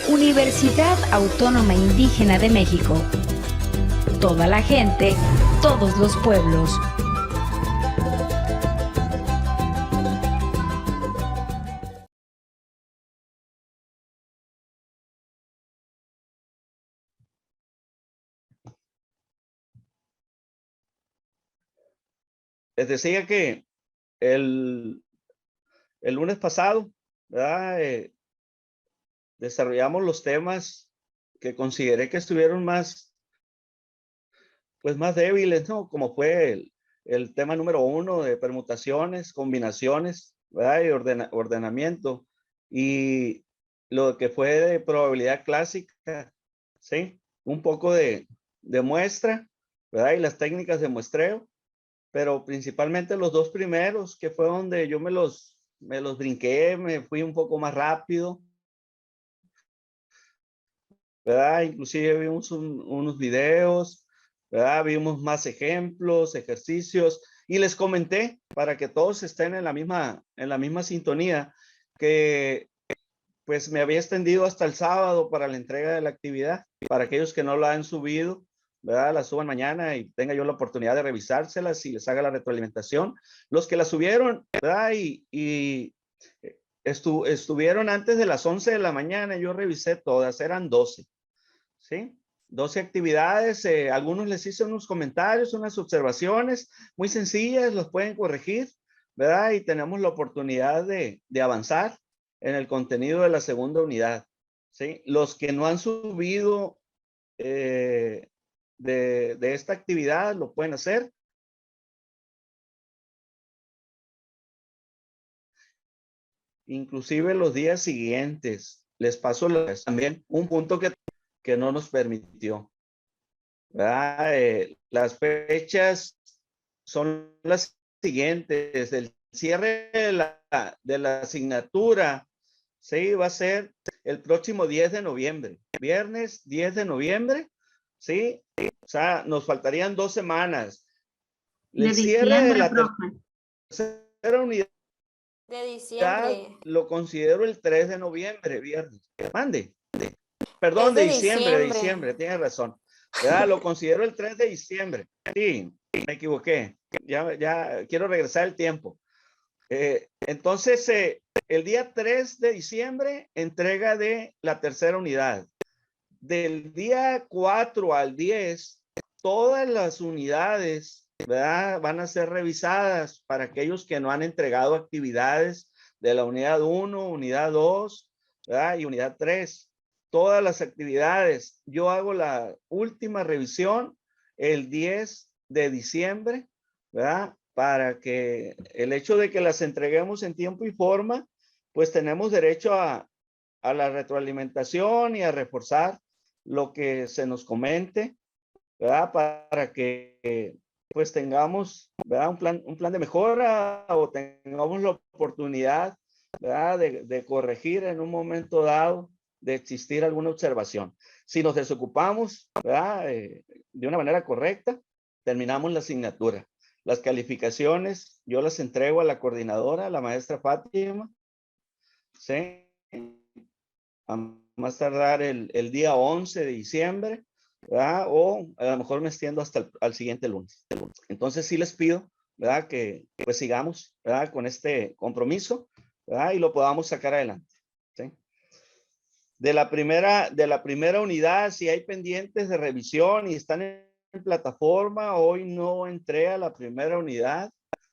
Universidad Autónoma Indígena de México. Toda la gente, todos los pueblos. Les decía que el, el lunes pasado, ¿verdad? Desarrollamos los temas que consideré que estuvieron más débiles, ¿no? Como fue el tema número 1 de permutaciones, combinaciones, ¿verdad? Y ordenamiento. Y lo que fue de probabilidad clásica, ¿sí? Un poco de muestra, ¿verdad? Y las técnicas de muestreo, pero principalmente los dos primeros, que fue donde yo me los brinqué, me fui un poco más rápido, ¿verdad? Inclusive vimos unos videos, ¿verdad? Vimos más ejemplos, ejercicios, y les comenté para que todos estén en la misma sintonía, que pues me había extendido hasta el sábado para la entrega de la actividad. Para aquellos que no la han subido, ¿verdad? La suban mañana y tenga yo la oportunidad de revisárselas y les haga la retroalimentación. Los que la subieron, ¿verdad? Y estuvieron antes de las 11 de la mañana, yo revisé todas, eran 12. ¿Sí? 12 actividades, algunos les hice unos comentarios, unas observaciones muy sencillas, los pueden corregir, ¿verdad? Y tenemos la oportunidad de avanzar en el contenido de la segunda unidad, ¿sí? Los que no han subido de esta actividad lo pueden hacer. Inclusive los días siguientes. Les paso también un punto que no nos permitió. ¿Verdad? Las fechas son las siguientes. El cierre de la asignatura, sí, va a ser el próximo 10 de noviembre. Viernes 10 de noviembre, sí. O sea, nos faltarían 2 semanas. De El cierre de diciembre, la profe. tercera unidad De diciembre. lo considero el 3 de noviembre, viernes. Mande. Es Perdón, de de diciembre, diciembre. tienes razón. ¿Verdad? Lo considero el 3 de diciembre. Sí, me equivoqué. Ya quiero regresar el tiempo. Entonces, el día 3 de diciembre, entrega de la tercera unidad. Del día 4 al 10, todas las unidades, ¿verdad? Van a ser revisadas para aquellos que no han entregado actividades de la unidad 1, unidad 2, ¿verdad? Y unidad 3. Todas las actividades. Yo hago la última revisión el 10 de diciembre, ¿verdad? Para que el hecho de que las entreguemos en tiempo y forma, pues tenemos derecho a la retroalimentación y a reforzar lo que se nos comente, ¿verdad? Para que pues tengamos, ¿verdad? Un plan de mejora o tengamos la oportunidad, ¿verdad? De corregir en un momento dado, de existir alguna observación. Si nos desocupamos, ¿verdad? De una manera correcta, terminamos la asignatura. Las calificaciones yo las entrego a la coordinadora, la maestra Fátima, ¿sí? A más tardar el día 11 de diciembre, ¿verdad? O a lo mejor me extiendo hasta al siguiente lunes. Entonces sí les pido, ¿verdad? Que pues sigamos, ¿verdad? Con este compromiso, ¿verdad? Y lo podamos sacar adelante, ¿sí? De la primera unidad, si hay pendientes de revisión y están en plataforma, hoy no entré a la primera unidad,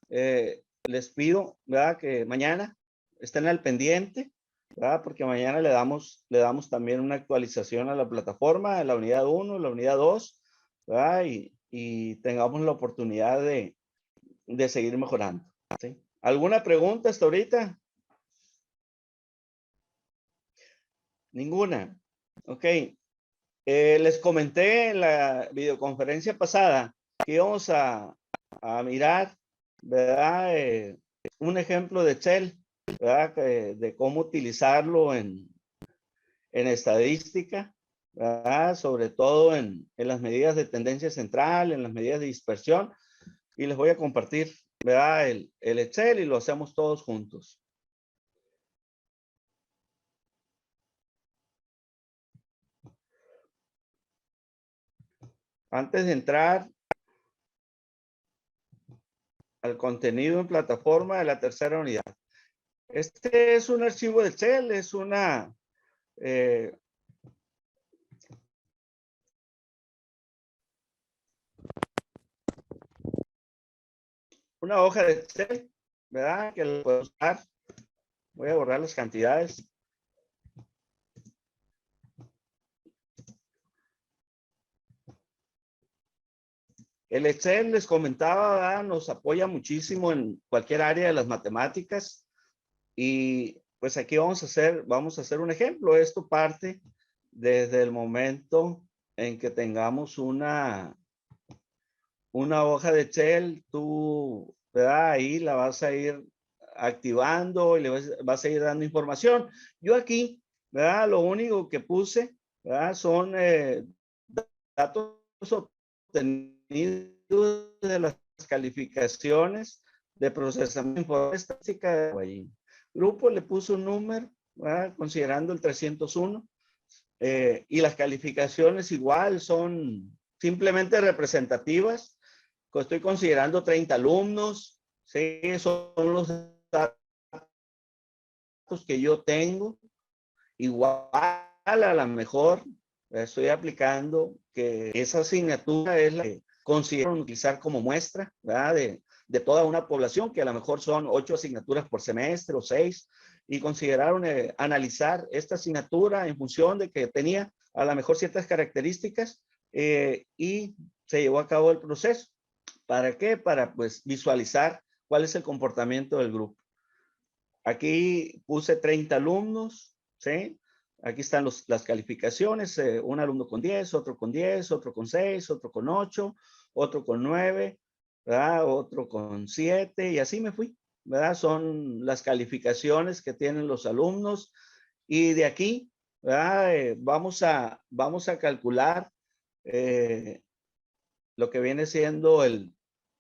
les pido, ¿verdad? Que mañana estén al pendiente, ¿verdad? Porque mañana le damos también una actualización a la plataforma, a la unidad 1, la unidad 2, ¿verdad? Y tengamos la oportunidad de seguir mejorando, ¿sí? ¿Alguna pregunta hasta ahorita? Ninguna. Ok. Les comenté en la videoconferencia pasada que íbamos a mirar, ¿verdad? Un ejemplo de Excel, ¿verdad? De cómo utilizarlo en estadística, ¿verdad? Sobre todo en las medidas de tendencia central, en las medidas de dispersión. Y les voy a compartir, ¿verdad? El Excel y lo hacemos todos juntos. antes de entrar al contenido en plataforma de la tercera unidad. Este es un archivo de Excel, es una hoja de Excel, ¿verdad? Que lo puedo usar. Voy a borrar las cantidades. El Excel, les comentaba, ¿verdad? Nos apoya muchísimo en cualquier área de las matemáticas. Y pues aquí vamos a hacer un ejemplo. Esto parte desde el momento en que tengamos una hoja de Excel. Tú, ¿verdad? Ahí la vas a ir activando y le vas a ir dando información. Yo aquí, ¿verdad? Lo único que puse, ¿verdad? Son datos obtenidos de las calificaciones de procesamiento informático de Guayín. Grupo le puso un número, ¿verdad? Considerando el 301. Y las calificaciones igual son simplemente representativas. Estoy considerando 30 alumnos. Sí, son los datos que yo tengo. Igual a la mejor estoy aplicando que esa asignatura es la que considero utilizar como muestra, ¿verdad? De toda una población, que a lo mejor son 8 asignaturas por semestre o 6, y consideraron analizar esta asignatura en función de que tenía a lo mejor ciertas características, y se llevó a cabo el proceso. ¿Para qué? Para pues visualizar cuál es el comportamiento del grupo. Aquí puse 30 alumnos, ¿sí? Aquí están las calificaciones, un alumno con 10, otro con 10, otro con 6, otro con 8, otro con 9, ¿verdad? Otro con 7, y así me fui, ¿verdad? Son las calificaciones que tienen los alumnos, y de aquí, ¿verdad? Vamos a calcular lo que viene siendo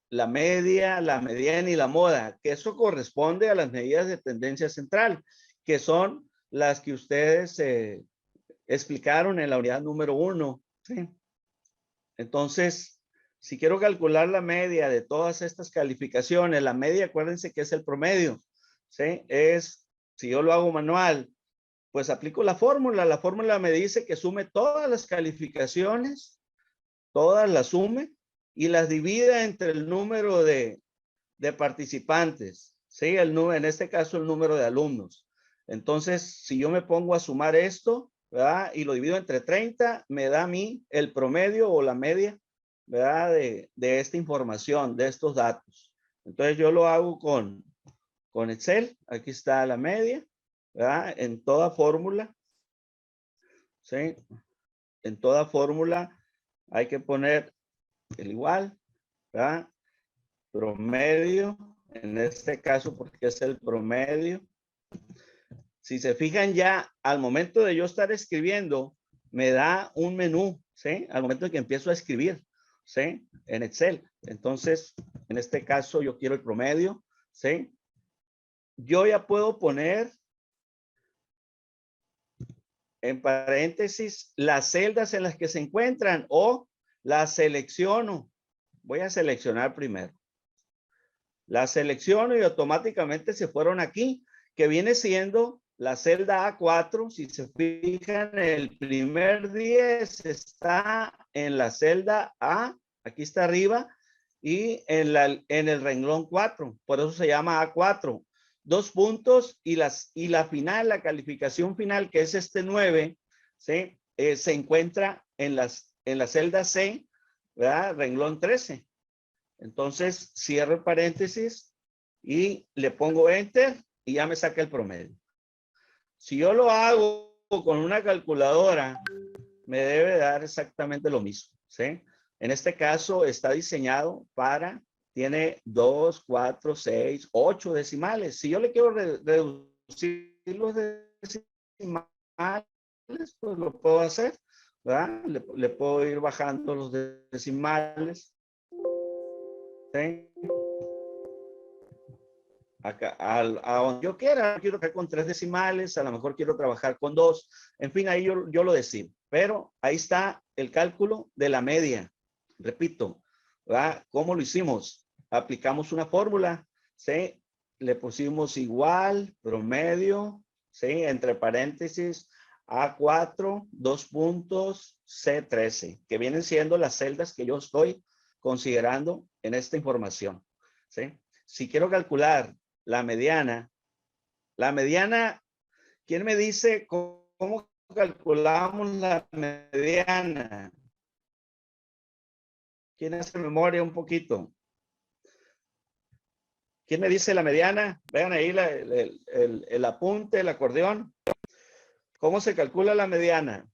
la media, la mediana y la moda, que eso corresponde a las medidas de tendencia central, que son las que ustedes explicaron en la unidad número 1. ¿Sí? Entonces, si quiero calcular la media de todas estas calificaciones, la media, acuérdense que es el promedio. ¿Sí? Si yo lo hago manual, pues aplico la fórmula. La fórmula me dice que sume todas las calificaciones, todas las sume, y las divida entre el número de participantes, ¿sí? En este caso, el número de alumnos. Entonces, si yo me pongo a sumar esto, ¿verdad? Y lo divido entre 30, me da a mí el promedio o la media, ¿verdad? De esta información, de estos datos. Entonces, yo lo hago con Excel. Aquí está la media, ¿verdad? En toda fórmula, ¿sí? En toda fórmula hay que poner el igual, ¿verdad? Promedio, en este caso porque es el promedio. Si se fijan, ya al momento de yo estar escribiendo, me da un menú, ¿sí? Al momento en que empiezo a escribir, ¿sí? En Excel. Entonces, en este caso yo quiero el promedio, ¿sí? Yo ya puedo poner en paréntesis las celdas en las que se encuentran, o las selecciono. Voy a seleccionar primero. La selecciono y automáticamente se fueron aquí, que viene siendo la celda A4. Si se fijan, el primer 10 está en la celda A, aquí está arriba, y en el renglón 4. Por eso se llama A4. 2 puntos, y la final, la calificación final, que es este 9, ¿sí? Se encuentra en la celda C, ¿verdad? Renglón 13. Entonces, cierro el paréntesis y le pongo enter, y ya me saca el promedio. Si yo lo hago con una calculadora, me debe dar exactamente lo mismo, ¿sí? En este caso está diseñado tiene 2, 4, 6, 8 decimales. Si yo le quiero reducir los decimales, pues lo puedo hacer, ¿verdad? Le puedo ir bajando los decimales. ¿Sí? Acá, a donde yo quiero trabajar con 3 decimales, a lo mejor quiero trabajar con 2, en fin, ahí yo lo decido, pero ahí está el cálculo de la media, repito, ¿verdad? ¿Cómo lo hicimos? Aplicamos una fórmula, ¿sí? Le pusimos igual, promedio, ¿sí? Entre paréntesis, A4, 2 puntos, C13, que vienen siendo las celdas que yo estoy considerando en esta información, ¿sí? Si quiero calcular la mediana, ¿quién me dice cómo calculamos la mediana? ¿Quién hace memoria un poquito? ¿Quién me dice la mediana? Vean ahí el apunte, el acordeón. ¿Cómo se calcula la mediana?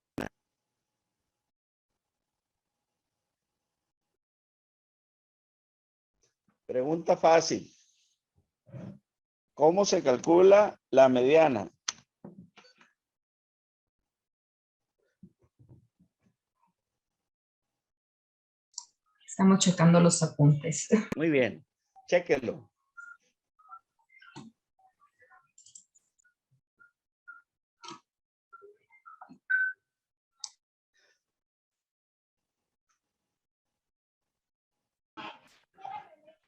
Pregunta fácil. ¿Cómo se calcula la mediana? Estamos checando los apuntes. Muy bien, chéquenlo.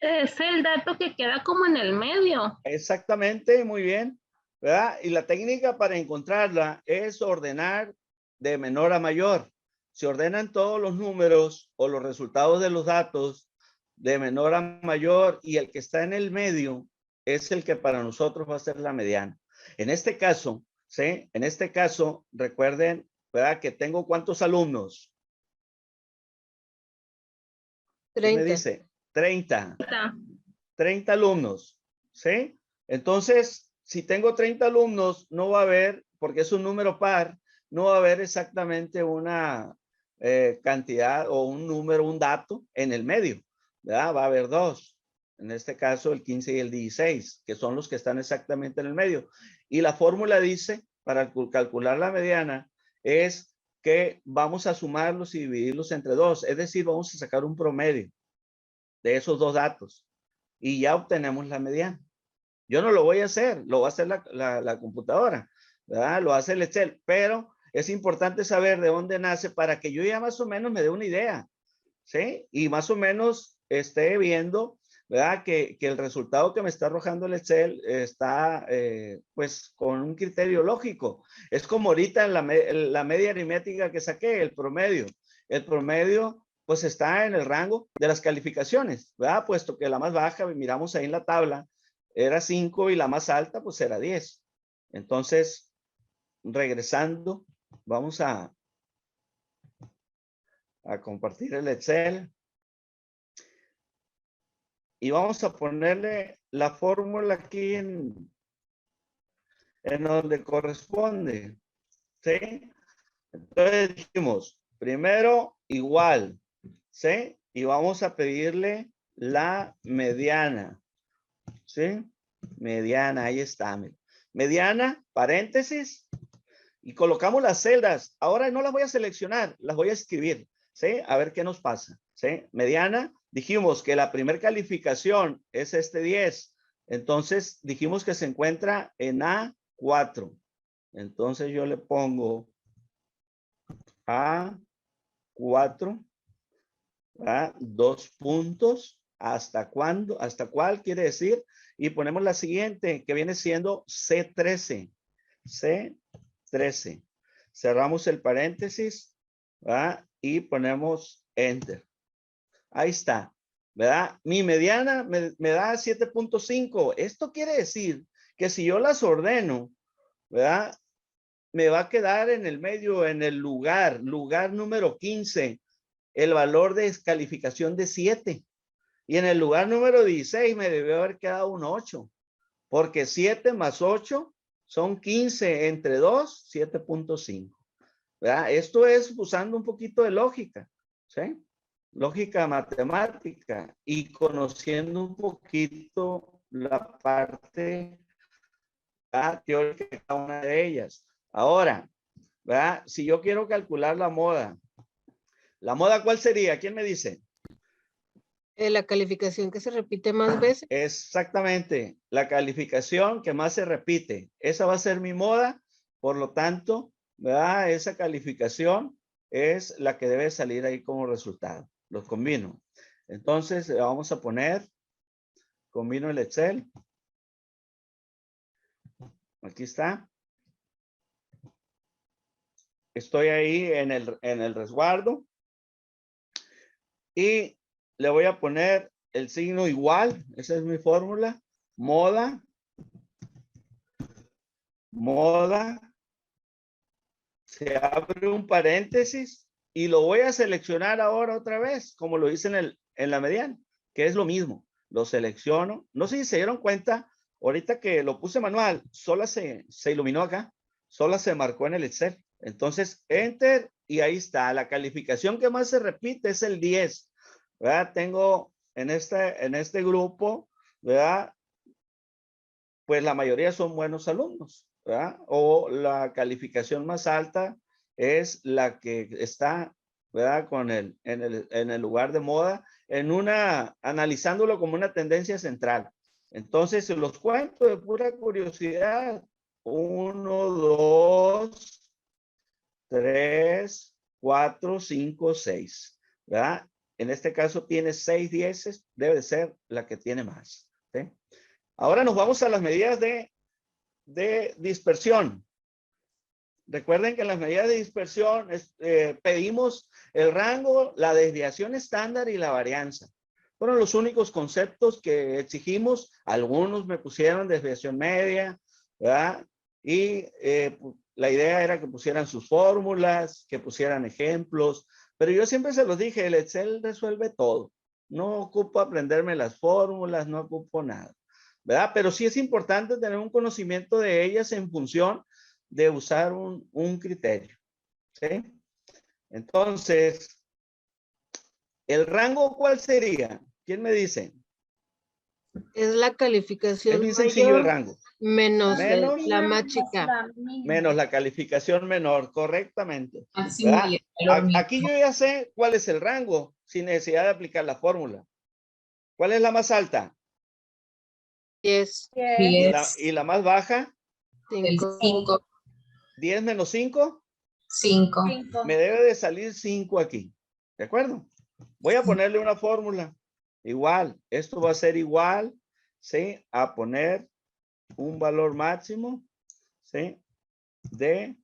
Es el dato que queda como en el medio. Exactamente, muy bien, ¿verdad? Y la técnica para encontrarla es ordenar de menor a mayor. Se ordenan todos los números o los resultados de los datos de menor a mayor y el que está en el medio es el que para nosotros va a ser la mediana. En este caso, ¿sí? En este caso, recuerden, ¿verdad? Que tengo ¿cuántos alumnos? 30. ¿Qué me dice? 30. Está. 30 alumnos, ¿sí? Entonces, si tengo 30 alumnos, no va a haber, porque es un número par, no va a haber exactamente una cantidad o un número, un dato en el medio, ¿verdad? Va a haber dos. En este caso, el 15 y el 16, que son los que están exactamente en el medio. Y la fórmula dice, para calcular la mediana, es que vamos a sumarlos y dividirlos entre dos. Es decir, vamos a sacar un promedio de esos dos datos y ya obtenemos la mediana. Yo no lo voy a hacer, lo va a hacer la computadora, ¿verdad? Lo hace el Excel, pero es importante saber de dónde nace para que yo ya más o menos me dé una idea, ¿sí? Y más o menos esté viendo, ¿verdad? Que el resultado que me está arrojando el Excel está, pues, con un criterio lógico. Es como ahorita en la media aritmética que saqué, el promedio. El promedio, pues, está en el rango de las calificaciones, ¿verdad? Puesto que la más baja, miramos ahí en la tabla, era 5 y la más alta, pues, era 10. Entonces, regresando, vamos a compartir el Excel. Y vamos a ponerle la fórmula aquí en donde corresponde, ¿sí? Entonces dijimos, primero igual, ¿sí? Y vamos a pedirle la mediana, ¿sí? Mediana, ahí está. Mediana, paréntesis, y colocamos las celdas. Ahora no las voy a seleccionar, las voy a escribir, ¿sí? A ver qué nos pasa, ¿sí? Mediana, dijimos que la primer calificación es este 10. Entonces dijimos que se encuentra en A4. Entonces yo le pongo A4, ¿verdad? 2 puntos. ¿Hasta cuándo? ¿Hasta cuál quiere decir? Y ponemos la siguiente, que viene siendo C13. C13. Cerramos el paréntesis, ¿verdad? Y ponemos Enter. Ahí está, ¿verdad? Mi mediana me da 7.5. Esto quiere decir que si yo las ordeno, ¿verdad? Me va a quedar en el medio, en el lugar número 15, el valor de descalificación de 7. Y en el lugar número 16 me debió haber quedado un 8, porque 7 más 8 son 15 entre 2, 7.5. ¿Verdad? Esto es usando un poquito de lógica, ¿sí? Lógica matemática y conociendo un poquito la parte teórica de cada una de ellas. Ahora, ¿verdad? Si yo quiero calcular ¿la moda cuál sería? ¿Quién me dice? La calificación que se repite más veces. Exactamente, la calificación que más se repite. Esa va a ser mi moda, por lo tanto, ¿verdad? Esa calificación es la que debe salir ahí como resultado. los combino. Entonces vamos a poner, combino el Excel. Aquí está. Estoy ahí en el resguardo. Y le voy a poner el signo igual. Esa es mi fórmula. Moda. Se abre un paréntesis y lo voy a seleccionar ahora otra vez, como lo hice en la mediana, que es lo mismo. Lo selecciono. No sé si se dieron cuenta, ahorita que lo puse manual, sola se iluminó acá, sola se marcó en el Excel. Entonces, Enter, y ahí está. La calificación que más se repite es el 10. ¿Verdad? Tengo en este grupo, ¿verdad? Pues la mayoría son buenos alumnos, ¿verdad? O la calificación más alta es la que está, ¿verdad? En el lugar de moda, analizándolo como una tendencia central. Entonces, se los cuento de pura curiosidad. 1, 2, 3, 4, 5, 6, ¿verdad? En este caso tiene 6 dieces, debe de ser la que tiene más, ¿sí? Ahora nos vamos a las medidas de dispersión. Recuerden que en las medidas de dispersión pedimos el rango, la desviación estándar y la varianza. Fueron los únicos conceptos que exigimos. Algunos me pusieron desviación media, ¿verdad? Y la idea era que pusieran sus fórmulas, que pusieran ejemplos. Pero yo siempre se los dije, el Excel resuelve todo. No ocupo aprenderme las fórmulas, no ocupo nada, ¿verdad? Pero sí es importante tener un conocimiento de ellas en función de usar un criterio, ¿sí? Entonces, ¿el rango cuál sería? ¿Quién me dice? Es la calificación Es bien sencillo el mayor rango. menos Menos la más chica. Menos la calificación menor, correctamente. Máximo ¿Verdad? y el valor mínimo. Aquí yo ya sé cuál es el rango sin necesidad de aplicar la fórmula. ¿Cuál es la más alta? 10, ¿Y la más baja? El 5, 5, 10 menos 5. 5. Me debe de salir 5 aquí. ¿De acuerdo? Voy a ponerle una fórmula. Igual, esto va a ser igual, ¿sí? A poner un valor máximo, ¿sí? De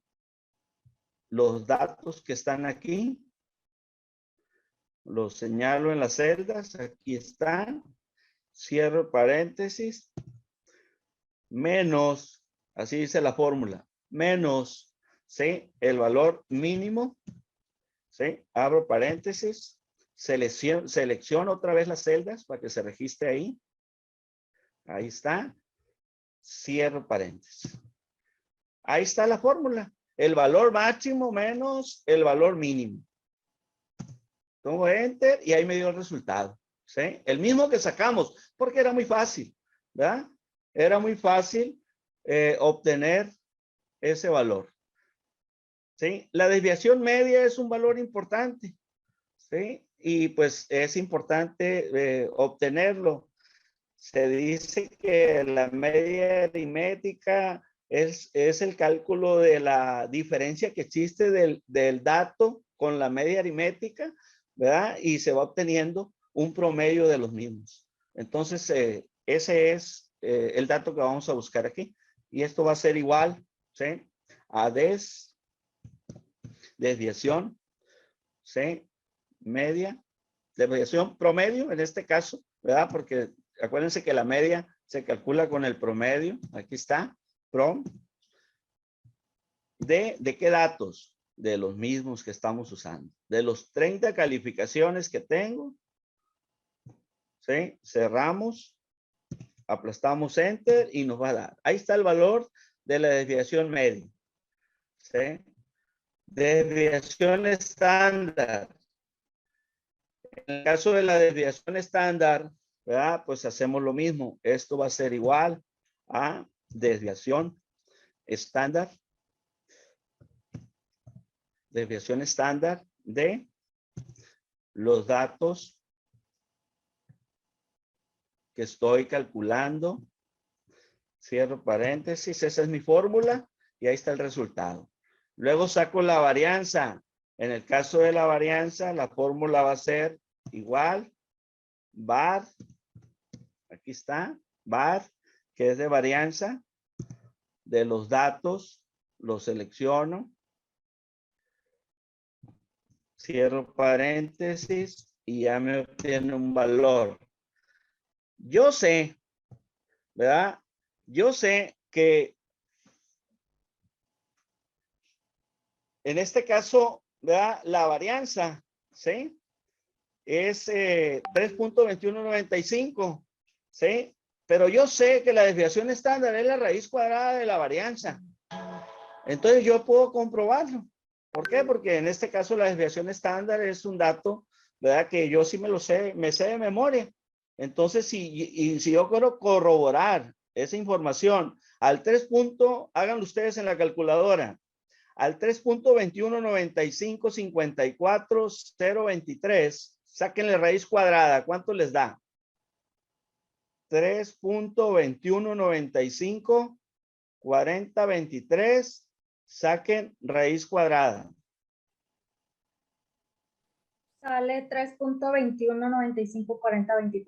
los datos que están aquí. Los señalo en las celdas. Aquí están. Cierro paréntesis. Menos, así dice la fórmula, menos, ¿sí? El valor mínimo, ¿sí? Abro paréntesis. Selecciono otra vez las celdas para que se registre ahí. Ahí está. Cierro paréntesis. Ahí está la fórmula. El valor máximo menos el valor mínimo. Pongo Enter y ahí me dio el resultado, ¿sí? El mismo que sacamos, porque era muy fácil, ¿verdad? Era muy fácil obtener ese valor, ¿sí? La desviación media es un valor importante, ¿sí? Y pues es importante obtenerlo. Se dice que la media aritmética es el cálculo de la diferencia que existe del dato con la media aritmética, ¿verdad? Y se va obteniendo un promedio de los mismos. Entonces, ese es el dato que vamos a buscar aquí. Y esto va a ser igual, ¿sí? A desviación, ¿sí? Media, desviación promedio en este caso, ¿verdad? Porque acuérdense que la media se calcula con el promedio. Aquí está, prom. ¿De qué datos? De los mismos que estamos usando. De los 30 calificaciones que tengo. ¿Sí? Cerramos. Aplastamos Enter y nos va a dar. Ahí está el valor de la desviación media. ¿Sí? Desviación estándar. En el caso de la desviación estándar, ¿verdad? Pues hacemos lo mismo. Esto va a ser igual a desviación estándar. Desviación estándar de los datos que estoy calculando. Cierro paréntesis. Esa es mi fórmula y ahí está el resultado. Luego saco la varianza. En el caso de la varianza, la fórmula va a ser igual var, aquí está, var, que es de varianza de los datos, lo selecciono, cierro paréntesis y ya me obtiene un valor. Yo sé, ¿verdad? Yo sé que en este caso, ¿verdad? La varianza, ¿sí? Es 3.2195, ¿sí? Pero yo sé que la desviación estándar es la raíz cuadrada de la varianza. Entonces yo puedo comprobarlo. ¿Por qué? Porque en este caso la desviación estándar es un dato, ¿verdad? Que yo sí me lo sé, me sé de memoria. Entonces, si yo quiero corroborar esa información al 3. Háganlo ustedes en la calculadora. Al 3.219554.023, sáquenle raíz cuadrada. ¿Cuánto les da? 3.21954023. Saquen raíz cuadrada. Sale 3.21954023,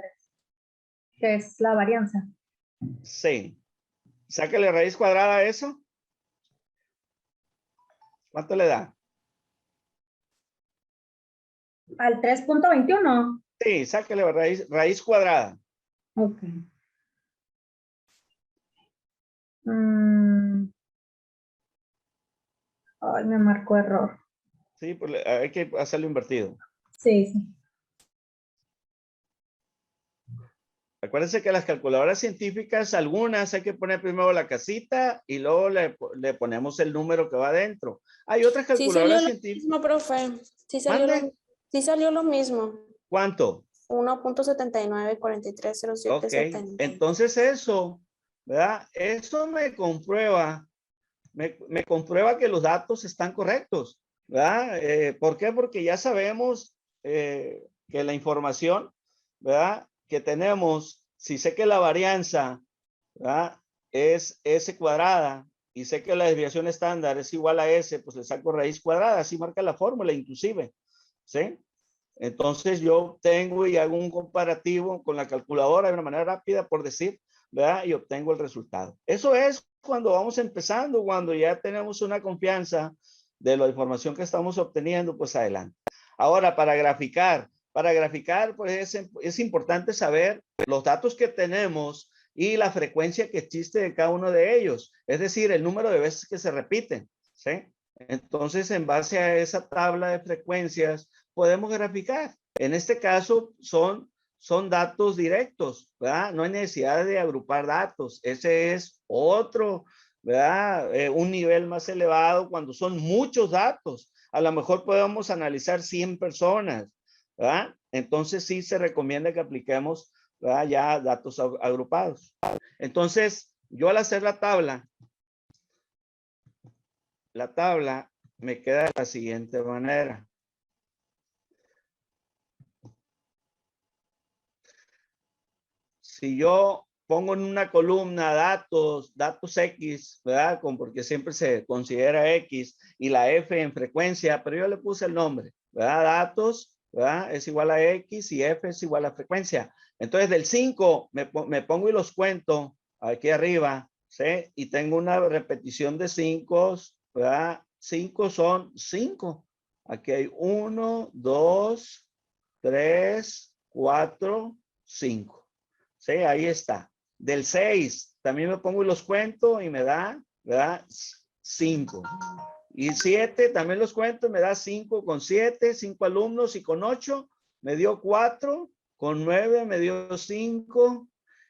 que es la varianza. Sí. Sáquenle raíz cuadrada a eso. ¿Cuánto le da? Al 3.21. Sí, sáquenle raíz cuadrada. Ok. Ay, me marcó error. Sí, pues hay que hacerlo invertido. Sí, sí. Acuérdense que las calculadoras científicas, algunas hay que poner primero la casita y luego le ponemos el número que va adentro. Hay otras Sí calculadoras salió lo científicas. mismo, profe. ¿Mande? Sí salió lo mismo. ¿Cuánto? 1.79430770. Ok, entonces eso, ¿verdad? Eso me comprueba que los datos están correctos, ¿verdad? ¿Por qué? Porque ya sabemos que la información, ¿verdad? Que tenemos, si sé que la varianza, ¿verdad? Es S cuadrada y sé que la desviación estándar es igual a S, pues le saco raíz cuadrada, así marca la fórmula inclusive, ¿sí? Entonces yo tengo y hago un comparativo con la calculadora de una manera rápida, por decir, ¿verdad? Y obtengo el resultado. Eso es cuando vamos empezando, cuando ya tenemos una confianza de la información que estamos obteniendo, pues adelante. Ahora, para graficar, pues es importante saber los datos que tenemos y la frecuencia que existe de cada uno de ellos. Es decir, el número de veces que se repiten, ¿sí? Entonces, en base a esa tabla de frecuencias, podemos graficar. En este caso, son datos directos, ¿verdad? No hay necesidad de agrupar datos. Ese es otro, ¿verdad? Un nivel más elevado cuando son muchos datos. A lo mejor podemos analizar 100 personas, ¿verdad? Entonces sí se recomienda que apliquemos, ¿verdad? Ya datos agrupados. Entonces, yo al hacer la tabla me queda de la siguiente manera. Si yo pongo en una columna datos X, ¿verdad? Porque siempre se considera X y la F en frecuencia, pero yo le puse el nombre, ¿verdad? Datos, ¿verdad? Es igual a X y F es igual a frecuencia. Entonces del 5 me pongo y los cuento aquí arriba, ¿sí? Y tengo una repetición de 5, ¿verdad? 5 son 5. Aquí hay 1, 2, 3, 4, 5. Sí, ahí está. Del 6, también me pongo y los cuento y me da, ¿verdad? 5. Y 7, también los cuento y me da 5 con 7, 5 alumnos y con 8 me dio 4, con 9 me dio 5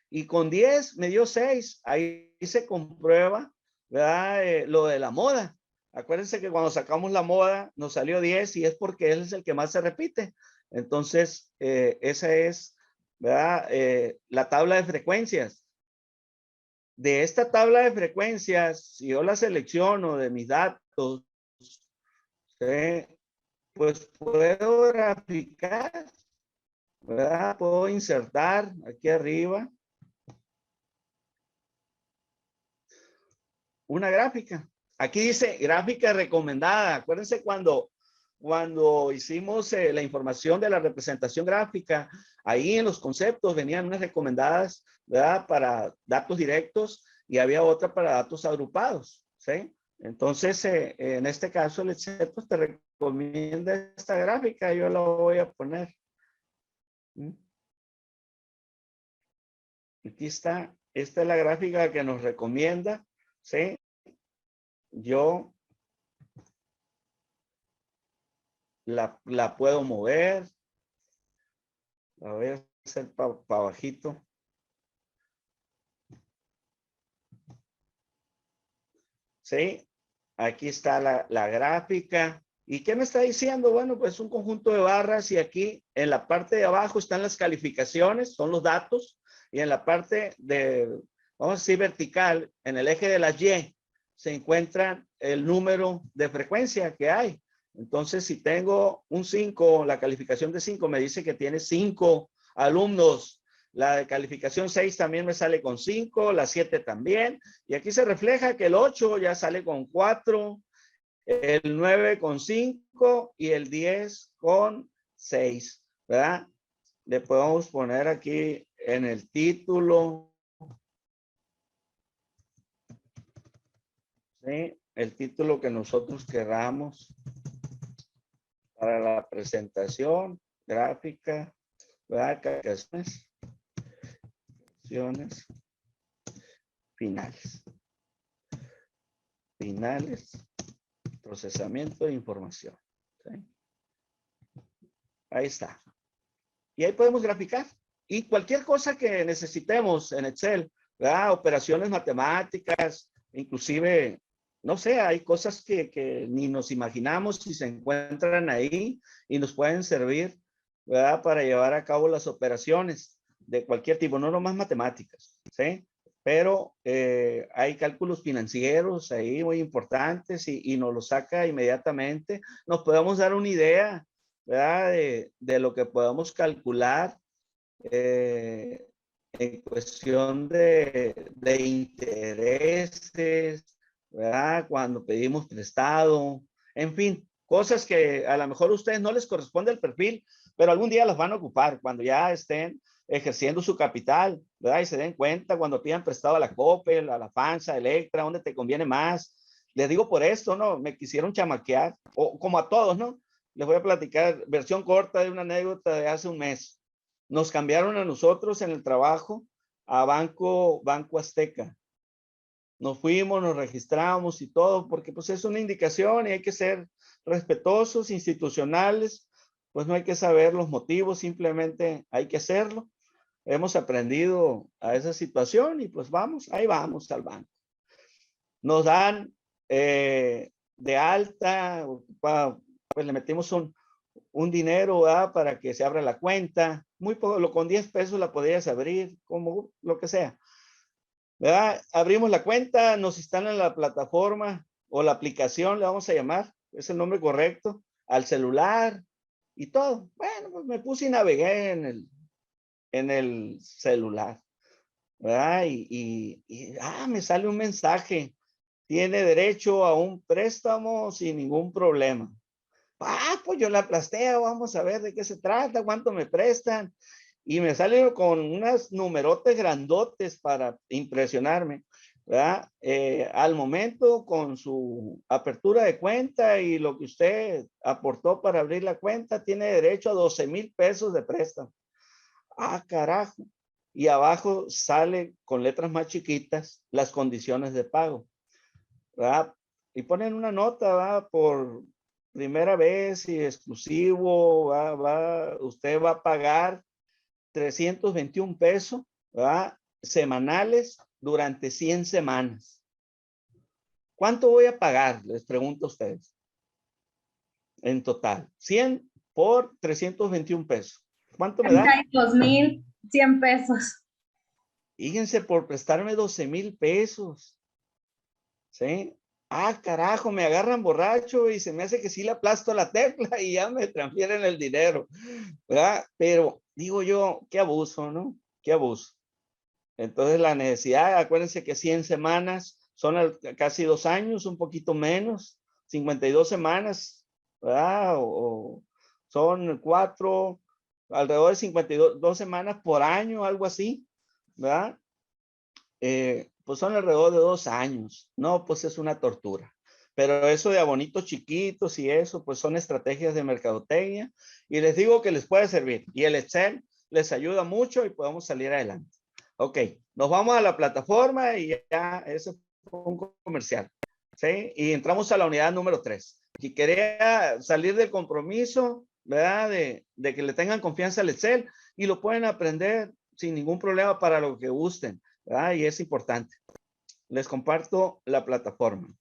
y con 10 me dio 6. Ahí se comprueba, ¿verdad? Lo de la moda. Acuérdense que cuando sacamos la moda nos salió 10 y es porque él es el que más se repite. Entonces, esa es, ¿verdad? La tabla de frecuencias. De esta tabla de frecuencias, si yo la selecciono de mis datos, ¿sí? Pues puedo graficar, ¿verdad? Puedo insertar aquí arriba una gráfica. Aquí dice gráfica recomendada. Acuérdense cuando cuando hicimos la información de la representación gráfica, ahí en los conceptos venían unas recomendadas, ¿verdad? Para datos directos y había otra para datos agrupados, ¿sí? Entonces, en este caso, el Excel pues, te recomienda esta gráfica. Yo la voy a poner. Aquí está. Esta es la gráfica que nos recomienda, ¿sí? Yo la puedo mover. La voy a hacer para bajito. ¿Sí? Aquí está la gráfica. ¿Y qué me está diciendo? Bueno, pues un conjunto de barras y aquí en la parte de abajo están las calificaciones, son los datos. Y en la parte de, vamos a decir, vertical, en el eje de las Y, se encuentra el número de frecuencia que hay. Entonces, si tengo un 5, la calificación de 5 me dice que tiene 5 alumnos. La de calificación 6 también me sale con 5, la 7 también. Y aquí se refleja que el 8 ya sale con 4, el 9 con 5 y el 10 con 6, ¿verdad? Le podemos poner aquí en el título, ¿sí? El título que nosotros queramos para la presentación gráfica, ¿verdad? Calificaciones finales. Procesamiento de información. ¿Sí? Ahí está. Y ahí podemos graficar. Y cualquier cosa que necesitemos en Excel, ¿verdad? Operaciones matemáticas, inclusive, no sé, hay cosas que ni nos imaginamos y se encuentran ahí y nos pueden servir, ¿verdad? Para llevar a cabo las operaciones de cualquier tipo, no nomás matemáticas, ¿sí? Pero hay cálculos financieros ahí muy importantes y nos lo saca inmediatamente. Nos podemos dar una idea, ¿verdad? De lo que podemos calcular en cuestión de intereses, ¿verdad? Cuando pedimos prestado, en fin, cosas que a lo mejor a ustedes no les corresponde el perfil, pero algún día las van a ocupar cuando ya estén ejerciendo su capital, ¿verdad? Y se den cuenta cuando pidan prestado a la Coppel, a la FANSA, Electra, ¿dónde te conviene más? Les digo por esto, ¿no? Me quisieron chamaquear, o como a todos, ¿no? Les voy a platicar versión corta de una anécdota de hace un mes. Nos cambiaron a nosotros en el trabajo a Banco Azteca. Nos fuimos, nos registramos y todo, porque pues es una indicación y hay que ser respetuosos, institucionales, pues no hay que saber los motivos, simplemente hay que hacerlo. Hemos aprendido a esa situación y pues vamos, ahí vamos al banco. Nos dan de alta, pues le metimos un dinero, ¿verdad? Para que se abra la cuenta, muy poco, con 10 pesos la podrías abrir, como lo que sea, ¿verdad? Abrimos la cuenta, nos instalan la plataforma o la aplicación, le vamos a llamar, es el nombre correcto, al celular y todo. Bueno, pues me puse y navegué en el celular, ¿verdad? Me sale un mensaje, tiene derecho a un préstamo sin ningún problema. Pues yo la plasteo, vamos a ver de qué se trata, cuánto me prestan. Y me sale con unas numerotes grandotes para impresionarme, ¿verdad? Al momento, con su apertura de cuenta y lo que usted aportó para abrir la cuenta, tiene derecho a 12,000 pesos de préstamo. Carajo. Y abajo sale con letras más chiquitas las condiciones de pago, ¿verdad? Y ponen una nota, ¿verdad? Por primera vez y exclusivo, usted va a pagar 321 pesos, ¿verdad? Semanales durante 100 semanas. ¿Cuánto voy a pagar? Les pregunto a ustedes. En total, 100 por 321 pesos. ¿Cuánto me da? 32,100 pesos. Fíjense, por prestarme 12,000 pesos. ¿Sí? Carajo, me agarran borracho y se me hace que sí le aplasto la tecla y ya me transfieren el dinero, ¿verdad? Pero digo yo, qué abuso, ¿no? Qué abuso. Entonces la necesidad, acuérdense que 100 semanas son casi 2 años, un poquito menos, 52 semanas, ¿verdad? O son 4, alrededor de 52 semanas por año, algo así, ¿verdad? Pues son alrededor de 2 años. No, pues es una tortura. Pero eso de abonitos chiquitos y eso, pues son estrategias de mercadotecnia. Y les digo que les puede servir. Y el Excel les ayuda mucho y podemos salir adelante. Ok, nos vamos a la plataforma y ya ese fue un comercial. ¿Sí? Y entramos a la unidad número 3. Si quería salir del compromiso, ¿verdad? De que le tengan confianza al Excel y lo pueden aprender sin ningún problema para lo que gusten, ¿verdad? Y es importante. Les comparto la plataforma.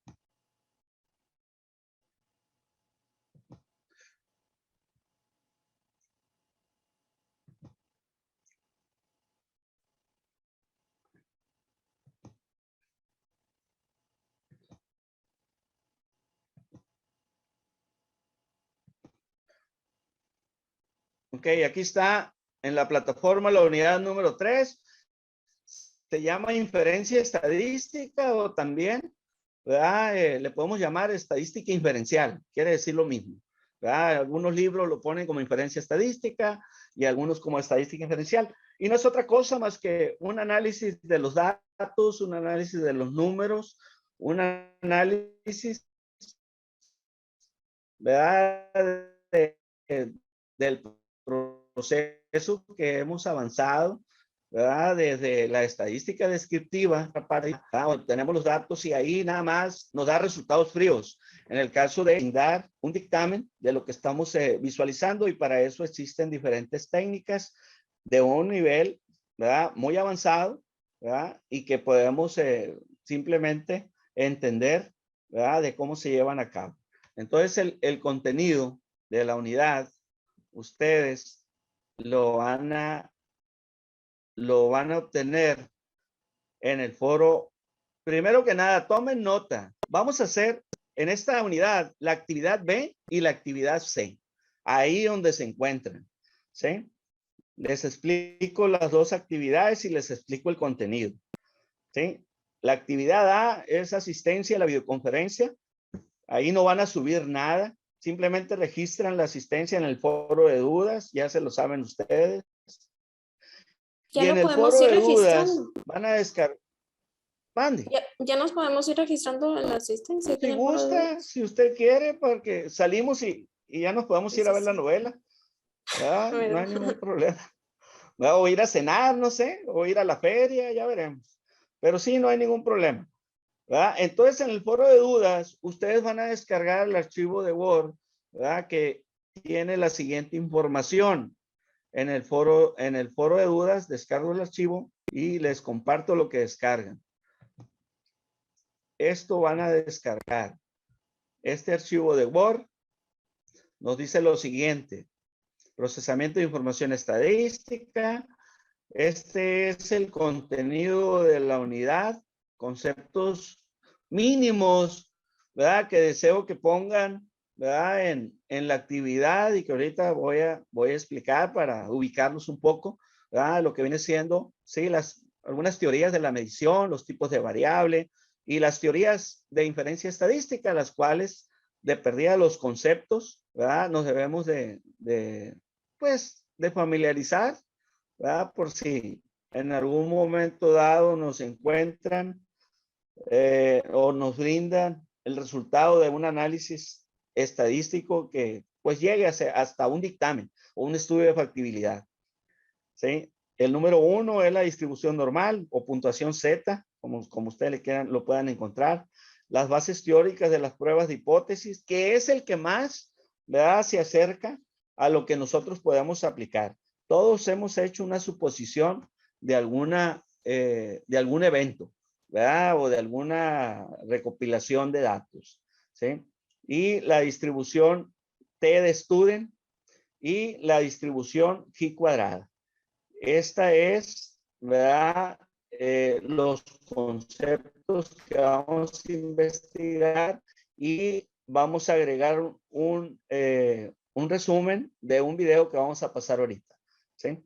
Ok, aquí está en la plataforma la unidad número 3. Se llama inferencia estadística o también, ¿verdad? Le podemos llamar estadística inferencial. Quiere decir lo mismo, ¿verdad? Algunos libros lo ponen como inferencia estadística y algunos como estadística inferencial. Y no es otra cosa más que un análisis de los datos, un análisis de los números, un análisis, ¿verdad? Del proceso que hemos avanzado, ¿verdad? Desde la estadística descriptiva, tenemos los datos y ahí nada más nos da resultados fríos. En el caso de dar un dictamen de lo que estamos visualizando, y para eso existen diferentes técnicas de un nivel, ¿verdad? Muy avanzado, ¿verdad? Y que podemos simplemente entender, ¿verdad? De cómo se llevan a cabo. Entonces el contenido de la unidad, ustedes lo van a obtener en el foro. Primero que nada, tomen nota. Vamos a hacer en esta unidad la actividad B y la actividad C. Ahí donde se encuentran. ¿Sí? Les explico las dos actividades y les explico el contenido. ¿Sí? La actividad A es asistencia a la videoconferencia. Ahí no van a subir nada. Simplemente registran la asistencia en el foro de dudas. Ya se lo saben ustedes. Ya y en no el podemos foro ir de dudas registrando. van a descargar. Mande. Ya nos podemos ir registrando en la asistencia. aquí Si en el foro de gusta, dudas. si usted quiere, porque salimos y ya nos podemos ir a ver la novela. ¿Verdad? No Bueno. hay ningún problema. O ir a cenar, no sé, o ir a la feria, ya veremos. Pero sí, no hay ningún problema. ¿Verdad? Entonces, en el foro de dudas, ustedes van a descargar el archivo de Word, ¿verdad? Que tiene la siguiente información. En el foro de dudas, descargo el archivo y les comparto lo que descargan. Esto van a descargar. Este archivo de Word nos dice lo siguiente. Procesamiento de información estadística. Este es el contenido de la unidad. Conceptos mínimos, ¿verdad? Que deseo que pongan, ¿verdad? En la actividad y que ahorita voy a explicar para ubicarlos un poco, ¿verdad? Lo que viene siendo, sí, algunas teorías de la medición, los tipos de variable y las teorías de inferencia estadística, las cuales de perdida los conceptos, ¿verdad? Nos debemos pues, de familiarizar, ¿verdad? Por si en algún momento dado nos encuentran o nos brindan el resultado de un análisis estadístico que pues llegue hasta un dictamen o un estudio de factibilidad. ¿Sí? El número 1 es la distribución normal o puntuación Z, como ustedes lo puedan encontrar. Las bases teóricas de las pruebas de hipótesis, que es el que más, ¿verdad? Se acerca a lo que nosotros podemos aplicar. Todos hemos hecho una suposición de algún evento, ¿verdad? O de alguna recopilación de datos, ¿sí? Y la distribución T de student y la distribución G cuadrada. Esta es, ¿verdad? Los conceptos que vamos a investigar y vamos a agregar un resumen de un video que vamos a pasar ahorita, ¿sí?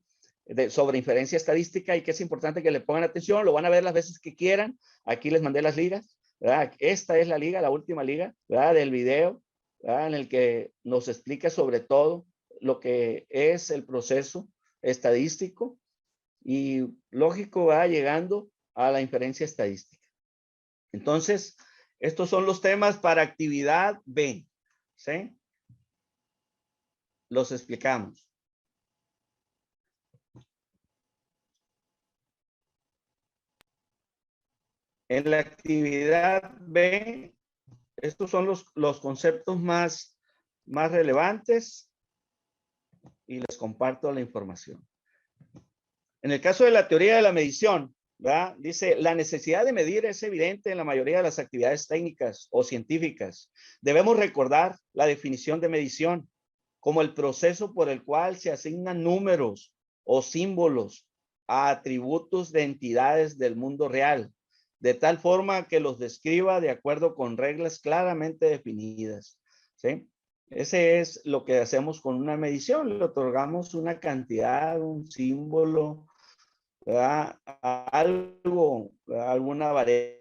Sobre inferencia estadística y que es importante que le pongan atención, lo van a ver las veces que quieran. Aquí les mandé las ligas, ¿verdad? Esta es la liga, la última liga, ¿verdad? Del video, ¿verdad? En el que nos explica sobre todo lo que es el proceso estadístico y lógico va llegando a la inferencia estadística. Entonces, estos son los temas para actividad B, ¿sí? Los explicamos. En la actividad B, estos son los conceptos más relevantes y les comparto la información. En el caso de la teoría de la medición, ¿verdad? Dice, la necesidad de medir es evidente en la mayoría de las actividades técnicas o científicas. Debemos recordar la definición de medición como el proceso por el cual se asignan números o símbolos a atributos de entidades del mundo real, de tal forma que los describa de acuerdo con reglas claramente definidas, ¿sí? Ese es lo que hacemos con una medición. Le otorgamos una cantidad, un símbolo, ¿verdad? Algo, alguna variable,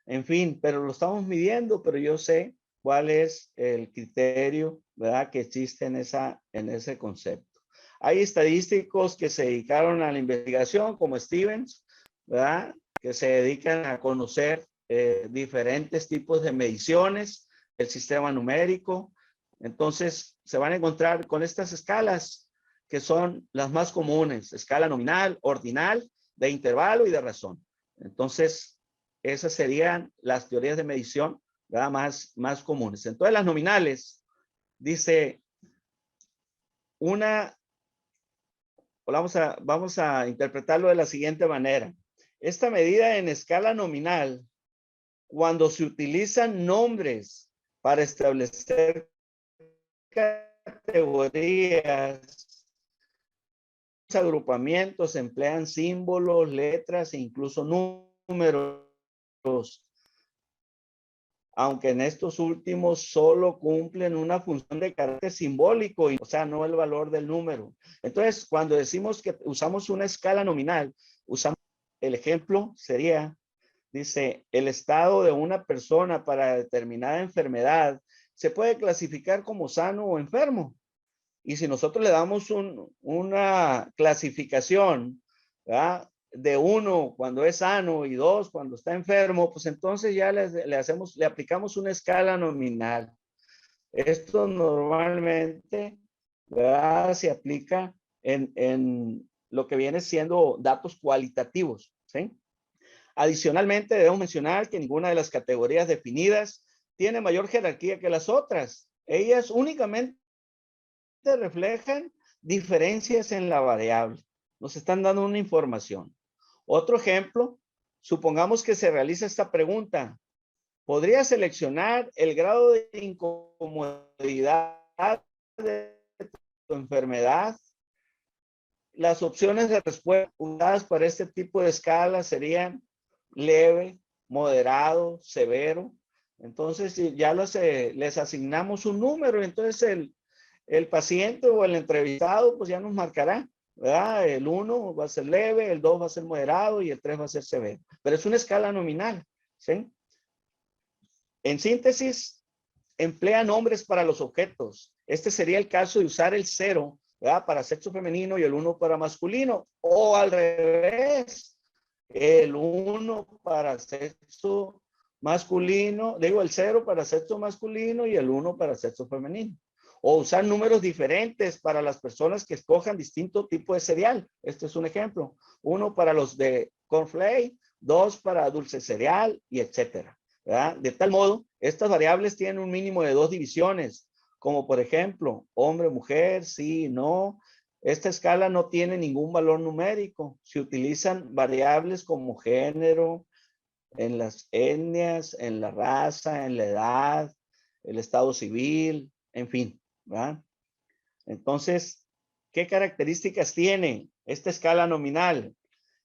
en fin, pero lo estamos midiendo, pero yo sé cuál es el criterio, ¿verdad? Que existe en ese concepto. Hay estadísticos que se dedicaron a la investigación, como Stevens, ¿verdad? Que se dedican a conocer diferentes tipos de mediciones, el sistema numérico. Entonces, se van a encontrar con estas escalas que son las más comunes: escala nominal, ordinal, de intervalo y de razón. Entonces, esas serían las teorías de medición, ¿verdad? Más comunes. Entonces, las nominales, dice vamos a interpretarlo de la siguiente manera. Esta medida en escala nominal, cuando se utilizan nombres para establecer categorías, agrupamientos emplean símbolos, letras e incluso números, aunque en estos últimos solo cumplen una función de carácter simbólico, o sea, no el valor del número. Entonces, cuando decimos que usamos una escala nominal, usamos el ejemplo sería, dice, el estado de una persona para determinada enfermedad se puede clasificar como sano o enfermo. Y si nosotros le damos una clasificación, ¿verdad?, de 1 cuando es sano y 2 cuando está enfermo, pues entonces ya le aplicamos una escala nominal. Esto normalmente, ¿verdad?, se aplica en lo que viene siendo datos cualitativos, ¿sí? Adicionalmente, debemos mencionar que ninguna de las categorías definidas tiene mayor jerarquía que las otras. Ellas únicamente reflejan diferencias en la variable. Nos están dando una información. Otro ejemplo, supongamos que se realiza esta pregunta. ¿Podría seleccionar el grado de incomodidad de tu enfermedad? Las opciones de respuesta usadas para este tipo de escala serían leve, moderado, severo. Entonces, ya les asignamos un número, entonces el paciente o el entrevistado pues ya nos marcará, ¿verdad? El 1 va a ser leve, el 2 va a ser moderado y el 3 va a ser severo. Pero es una escala nominal, ¿sí? En síntesis, emplea nombres para los objetos. Este sería el caso de usar el 0, ¿verdad?, para sexo femenino y el 1 para masculino. O al revés, el 1 para sexo masculino, digo el 0 para sexo masculino y el 1 para sexo femenino. O usar números diferentes para las personas que escojan distinto tipo de cereal. Este es un ejemplo. 1 para los de cornflake, 2 para dulce cereal y etcétera, ¿verdad? De tal modo, estas variables tienen un mínimo de 2 divisiones, como por ejemplo, hombre, mujer, sí, no. Esta escala no tiene ningún valor numérico. Se utilizan variables como género, en las etnias, en la raza, en la edad, el estado civil, en fin, ¿verdad? Entonces, ¿qué características tiene esta escala nominal?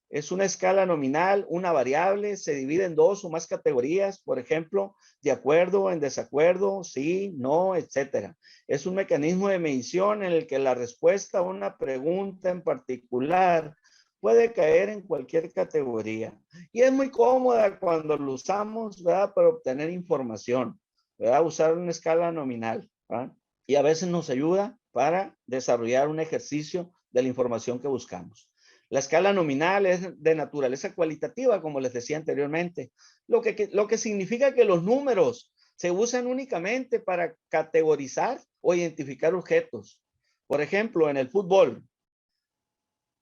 Es una escala nominal, una variable, se divide en 2 o más categorías, por ejemplo, de acuerdo, en desacuerdo, sí, no, etcétera. Es un mecanismo de medición en el que la respuesta a una pregunta en particular puede caer en cualquier categoría. Y es muy cómoda cuando lo usamos, ¿verdad?, para obtener información. ¿verdad? Usar una escala nominal, ¿verdad? Y a veces nos ayuda para desarrollar un ejercicio de la información que buscamos. La escala nominal es de naturaleza cualitativa, como les decía anteriormente, lo que significa que los números se usan únicamente para categorizar o identificar objetos. Por ejemplo, en el fútbol,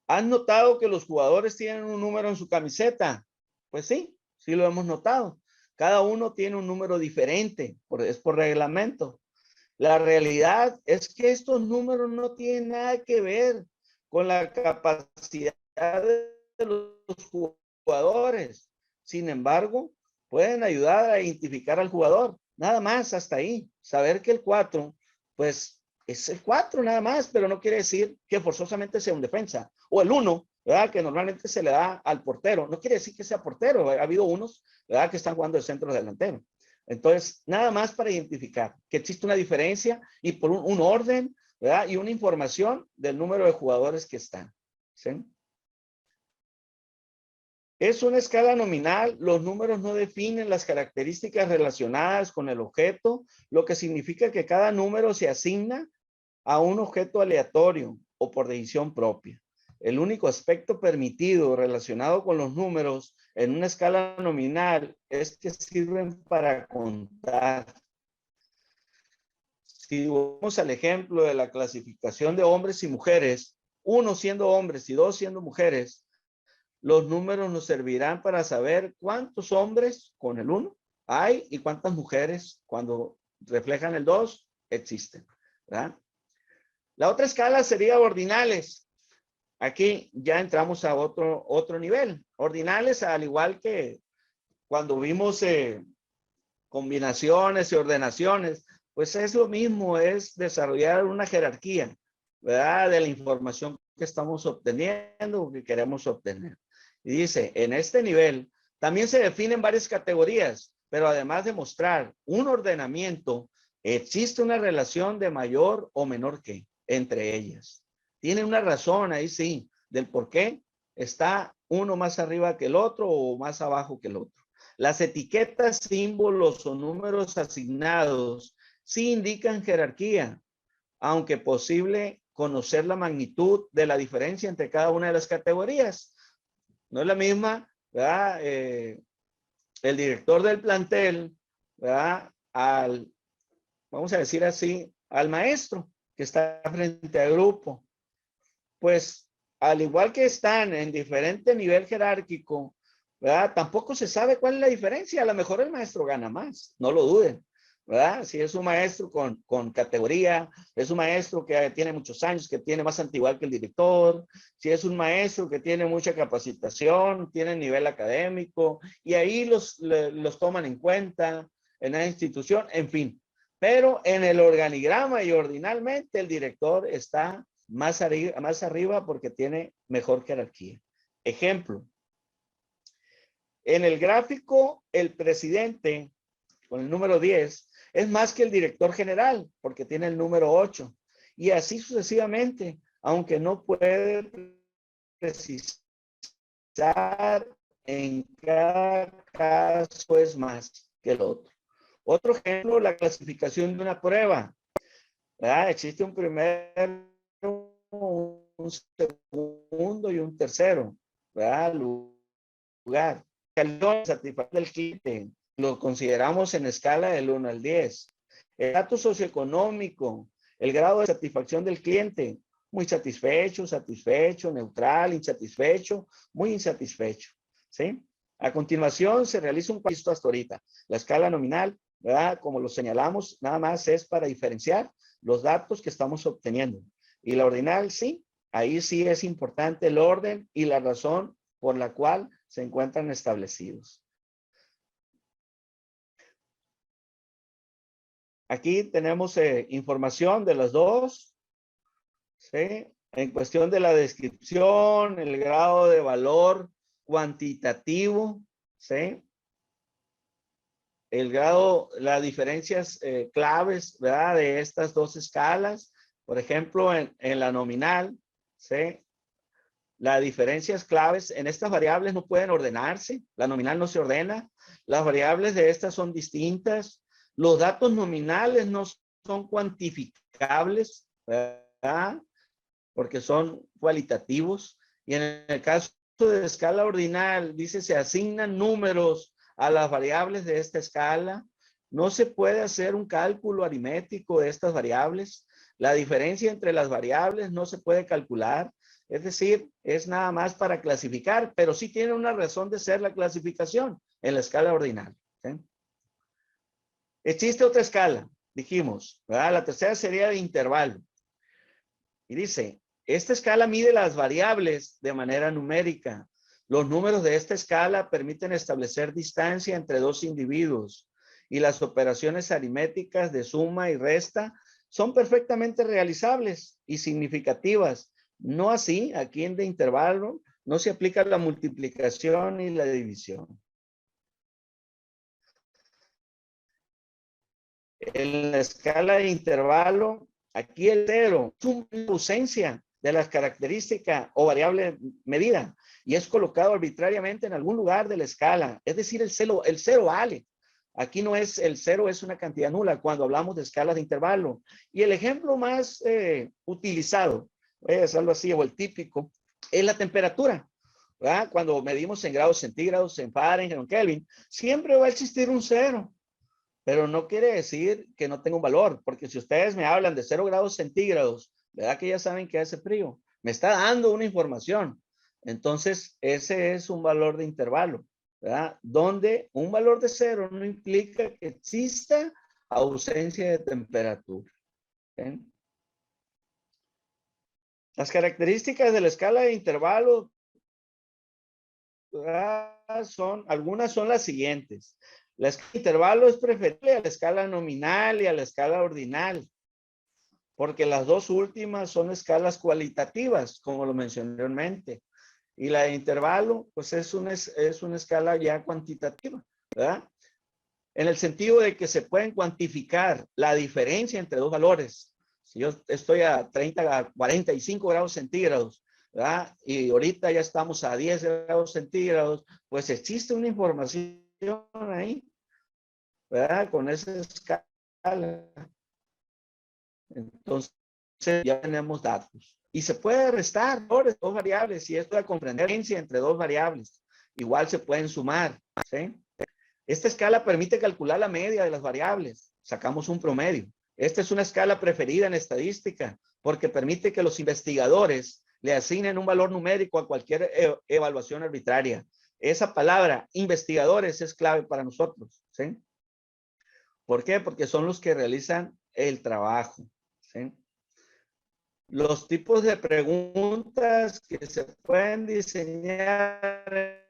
¿han notado que los jugadores tienen un número en su camiseta? Pues sí, sí lo hemos notado. Cada uno tiene un número diferente, es por reglamento. La realidad es que estos números no tienen nada que ver con la capacidad de los jugadores. Sin embargo, pueden ayudar a identificar al jugador. Nada más, hasta ahí. Saber que el 4, pues es el 4 nada más, pero no quiere decir que forzosamente sea un defensa. O el 1, ¿verdad? Que normalmente se le da al portero. No quiere decir que sea portero. Ha habido unos, ¿verdad? Que están jugando de centro delantero. Entonces, nada más para identificar que existe una diferencia y por un orden, ¿verdad? Y una información del número de jugadores que están. ¿Sí? Es una escala nominal. Los números no definen las características relacionadas con el objeto, lo que significa que cada número se asigna a un objeto aleatorio o por decisión propia. El único aspecto permitido relacionado con los números en una escala nominal es que sirven para contar. Si vamos al ejemplo de la clasificación de hombres y mujeres, 1 siendo hombres y 2 siendo mujeres, los números nos servirán para saber cuántos hombres con el 1 hay y cuántas mujeres cuando reflejan el 2 existen, ¿verdad? La otra escala sería ordinales. Aquí ya entramos a otro nivel. Ordinales, al igual que cuando vimos combinaciones y ordenaciones, pues es lo mismo, es desarrollar una jerarquía, ¿verdad? De la información que estamos obteniendo o que queremos obtener. Y dice, en este nivel también se definen varias categorías, pero además de mostrar un ordenamiento, existe una relación de mayor o menor que entre ellas. Tiene una razón ahí sí, del por qué está uno más arriba que el otro o más abajo que el otro. Las etiquetas, símbolos o números asignados sí indican jerarquía, aunque posible conocer la magnitud de la diferencia entre cada una de las categorías. No es la misma, ¿verdad? El director del plantel, ¿verdad? Vamos a decir así, al maestro que está frente al grupo. Pues, al igual que están en diferente nivel jerárquico, ¿verdad? Tampoco se sabe cuál es la diferencia. A lo mejor el maestro gana más, no lo duden, ¿verdad? Si es un maestro con categoría, es un maestro que tiene muchos años, que tiene más antigüedad que el director, si es un maestro que tiene mucha capacitación, tiene nivel académico, y ahí los toman en cuenta en la institución, en fin. Pero en el organigrama y ordinalmente el director está más arriba porque tiene mejor jerarquía. Ejemplo. En el gráfico, el presidente, con el número 10, es más que el director general, porque tiene el número 8. Y así sucesivamente, aunque no puede precisar en cada caso es más que el otro. Otro ejemplo, la clasificación de una prueba. ¿Verdad? Existe un primero, un segundo y un tercero, ¿verdad? Lugar. El satisfacción del cliente lo consideramos en escala del 1 al 10. El estatus socioeconómico, el grado de satisfacción del cliente, muy satisfecho, satisfecho, neutral, insatisfecho, muy insatisfecho. ¿Sí? A continuación se realiza un visto hasta ahorita. La escala nominal, ¿verdad? Como lo señalamos, nada más es para diferenciar los datos que estamos obteniendo. Y la ordinal, sí, ahí sí es importante el orden y la razón por la cual se encuentran establecidos. Aquí tenemos información de las dos, ¿sí? En cuestión de la descripción, el grado de valor cuantitativo, ¿sí? El grado, las diferencias claves, ¿verdad? De estas dos escalas. Por ejemplo, en la nominal, ¿sí? Las diferencias claves en estas variables no pueden ordenarse. La nominal no se ordena. Las variables de estas son distintas. Los datos nominales no son cuantificables, ¿verdad? Porque son cualitativos. Y en el caso de escala ordinal, dice, se asignan números a las variables de esta escala. No se puede hacer un cálculo aritmético de estas variables. La diferencia entre las variables no se puede calcular. Es decir, es nada más para clasificar, pero sí tiene una razón de ser la clasificación en la escala ordinal. ¿Sí? Existe otra escala, dijimos, ¿verdad? La tercera sería de intervalo. Y dice, esta escala mide las variables de manera numérica. Los números de esta escala permiten establecer distancia entre dos individuos y las operaciones aritméticas de suma y resta son perfectamente realizables y significativas. No así, aquí en de intervalo, no se aplica la multiplicación y la división. En la escala de intervalo, aquí el cero es una ausencia de las características o variable medida y es colocado arbitrariamente en algún lugar de la escala. Es decir, el cero vale. Aquí no es el cero, es una cantidad nula cuando hablamos de escalas de intervalo. Y el ejemplo más utilizado, voy a hacerlo así, o el típico, es la temperatura. ¿Verdad? Cuando medimos en grados centígrados, en Fahrenheit, en Kelvin, siempre va a existir un cero. Pero no quiere decir que no tenga un valor, porque si ustedes me hablan de 0 grados centígrados, ¿verdad que ya saben que hace frío? Me está dando una información. Entonces, ese es un valor de intervalo, ¿verdad? Donde un valor de 0 no implica que exista ausencia de temperatura. ¿Okay? Las características de la escala de intervalo, ¿verdad? Algunas son las siguientes. La escala de intervalo es preferible a la escala nominal y a la escala ordinal, porque las dos últimas son escalas cualitativas, como lo mencioné anteriormente. Y la de intervalo, pues es una escala ya cuantitativa, ¿verdad? En el sentido de que se pueden cuantificar la diferencia entre dos valores. Si yo estoy a 30, a 45 grados centígrados, ¿verdad? Y ahorita ya estamos a 10 grados centígrados, pues existe una información ahí, ¿verdad? Con esa escala. Entonces, ya tenemos datos. Y se puede restar dos variables y esto da comprendencia entre dos variables. Igual se pueden sumar, ¿sí? Esta escala permite calcular la media de las variables. Sacamos un promedio. Esta es una escala preferida en estadística porque permite que los investigadores le asignen un valor numérico a cualquier evaluación arbitraria. Esa palabra, investigadores, es clave para nosotros, ¿sí? ¿Por qué? Porque son los que realizan el trabajo, ¿sí? Los tipos de preguntas que se pueden diseñar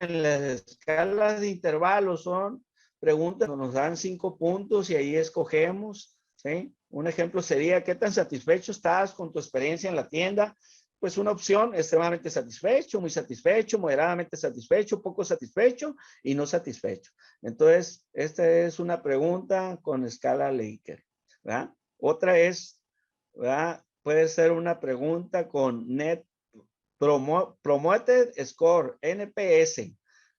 en las escalas de intervalos son preguntas que nos dan 5 puntos y ahí escogemos, ¿sí? Un ejemplo sería, ¿qué tan satisfecho estás con tu experiencia en la tienda? Pues una opción, extremadamente satisfecho, muy satisfecho, moderadamente satisfecho, poco satisfecho y no satisfecho. Entonces, esta es una pregunta con escala Likert, ¿verdad? Otra es, ¿verdad? Puede ser una pregunta con Net Promoted Score, NPS,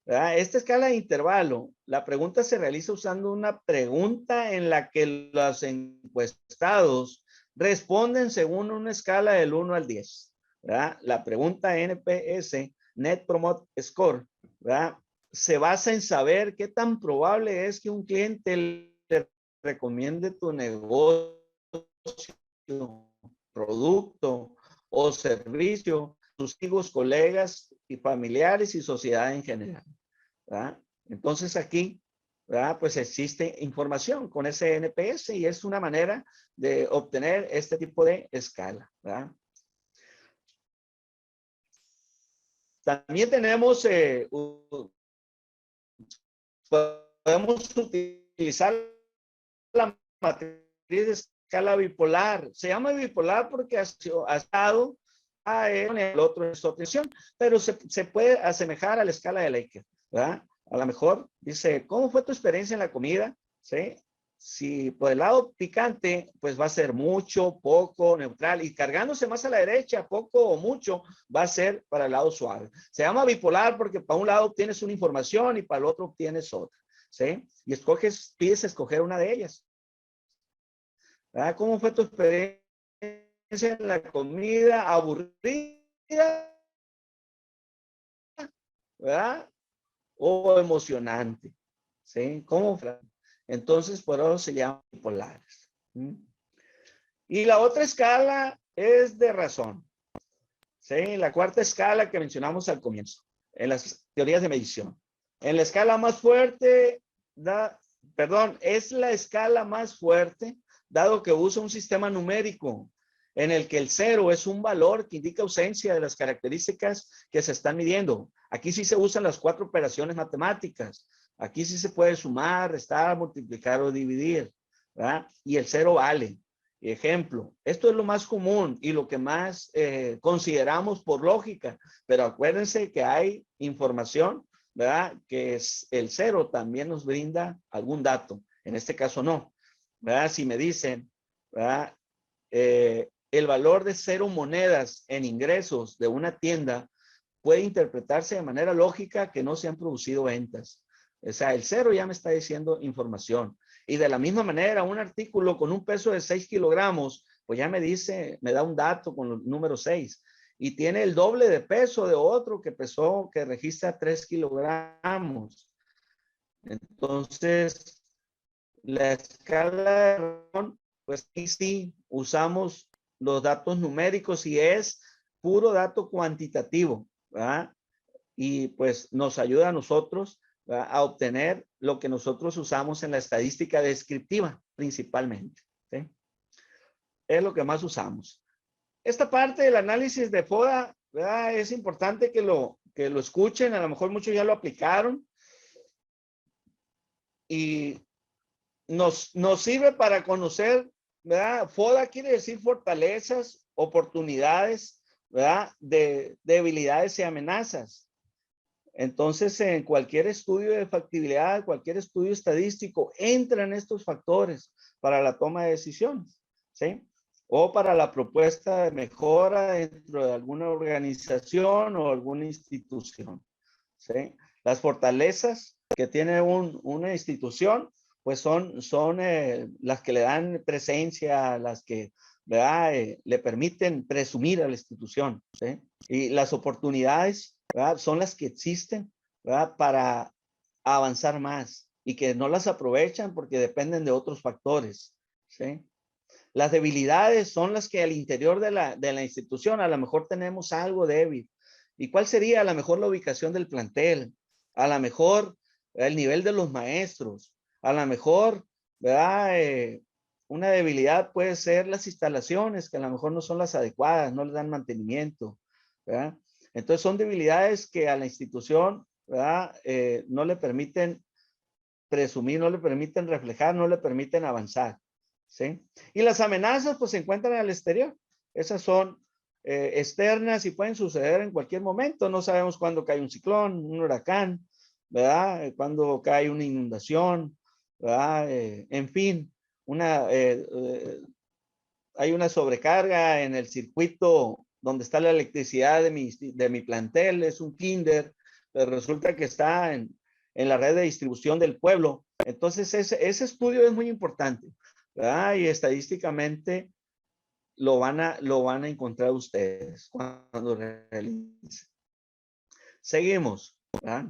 ¿verdad? Esta escala de intervalo, la pregunta se realiza usando una pregunta en la que los encuestados responden según una escala del 1 al 10. ¿Verdad? La pregunta NPS, Net Promote Score, ¿verdad? Se basa en saber qué tan probable es que un cliente le recomiende tu negocio, producto o servicio, sus amigos, colegas y familiares y sociedad en general, ¿verdad? Entonces aquí, ¿verdad? Pues existe información con ese NPS y es una manera de obtener este tipo de escala, ¿verdad? También tenemos, podemos utilizar la matriz de escala bipolar. Se llama bipolar porque ha estado en el otro es otra opción, pero se puede asemejar a la escala de Likert, ¿verdad? A lo mejor dice, ¿cómo fue tu experiencia en la comida? ¿Sí? Si por el lado picante, pues va a ser mucho, poco, neutral, y cargándose más a la derecha, poco o mucho, va a ser para el lado suave. Se llama bipolar porque para un lado obtienes una información y para el otro obtienes otra. ¿sí? Y pides escoger una de ellas. ¿Verdad? ¿Cómo fue tu experiencia en la comida? ¿Aburrida? ¿Verdad? O emocionante, ¿sí? ¿Cómo fue? Entonces, por eso se llaman bipolares. Y la otra escala es de razón, ¿sí? La cuarta escala que mencionamos al comienzo, en las teorías de medición. En la escala más fuerte, es la escala más fuerte, dado que usa un sistema numérico en el que el 0 es un valor que indica ausencia de las características que se están midiendo. Aquí sí se usan las 4 operaciones matemáticas. Aquí sí se puede sumar, restar, multiplicar o dividir, ¿verdad? Y el 0 vale. Ejemplo, esto es lo más común y lo que más consideramos por lógica, pero acuérdense que hay información, ¿verdad? Que es el 0 también nos brinda algún dato. En este caso no, ¿verdad? Si me dicen, ¿verdad? El valor de 0 monedas en ingresos de una tienda puede interpretarse de manera lógica que no se han producido ventas. O sea, el 0 ya me está diciendo información. Y de la misma manera, un artículo con un peso de 6 kilogramos, pues ya me dice, me da un dato con el número 6. Y tiene el doble de peso de otro que registra 3 kilogramos. Entonces, la escala de razón, pues sí, usamos los datos numéricos y es puro dato cuantitativo, ¿verdad? Y pues nos ayuda a nosotros, ¿verdad?, a obtener lo que nosotros usamos en la estadística descriptiva principalmente, ¿sí? Es lo que más usamos. Esta parte del análisis de FODA, ¿verdad?, es importante que lo escuchen. A lo mejor muchos ya lo aplicaron y nos sirve para conocer, ¿verdad? FODA quiere decir fortalezas, oportunidades, ¿verdad?, de debilidades y amenazas. Entonces, en cualquier estudio de factibilidad, cualquier estudio estadístico, entran estos factores para la toma de decisiones, ¿sí? O para la propuesta de mejora dentro de alguna organización o alguna institución, ¿sí? Las fortalezas que tiene una institución, pues son las que le dan presencia, las que, ¿verdad?, le permiten presumir a la institución, ¿sí? Y las oportunidades, ¿verdad?, son las que existen, ¿verdad?, para avanzar más y que no las aprovechan porque dependen de otros factores, ¿sí? Las debilidades son las que al interior de la institución a lo mejor tenemos algo débil. ¿Y cuál sería a lo mejor la ubicación del plantel? A lo mejor el nivel de los maestros. A lo mejor, ¿verdad? Una debilidad puede ser las instalaciones, que a lo mejor no son las adecuadas, no le dan mantenimiento, ¿verdad? Entonces son debilidades que a la institución, ¿verdad?, no le permiten presumir, no le permiten reflejar, no le permiten avanzar, ¿sí? Y las amenazas pues se encuentran al exterior. Esas son externas y pueden suceder en cualquier momento. No sabemos cuándo cae un ciclón, un huracán, ¿verdad? Cuándo cae una inundación, ¿verdad? En fin, hay una sobrecarga en el circuito donde está la electricidad de mi plantel, es un kinder, pero resulta que está en la red de distribución del pueblo. Entonces, ese estudio es muy importante, ¿verdad? Y estadísticamente lo van a encontrar ustedes cuando realicen. Seguimos, ¿verdad?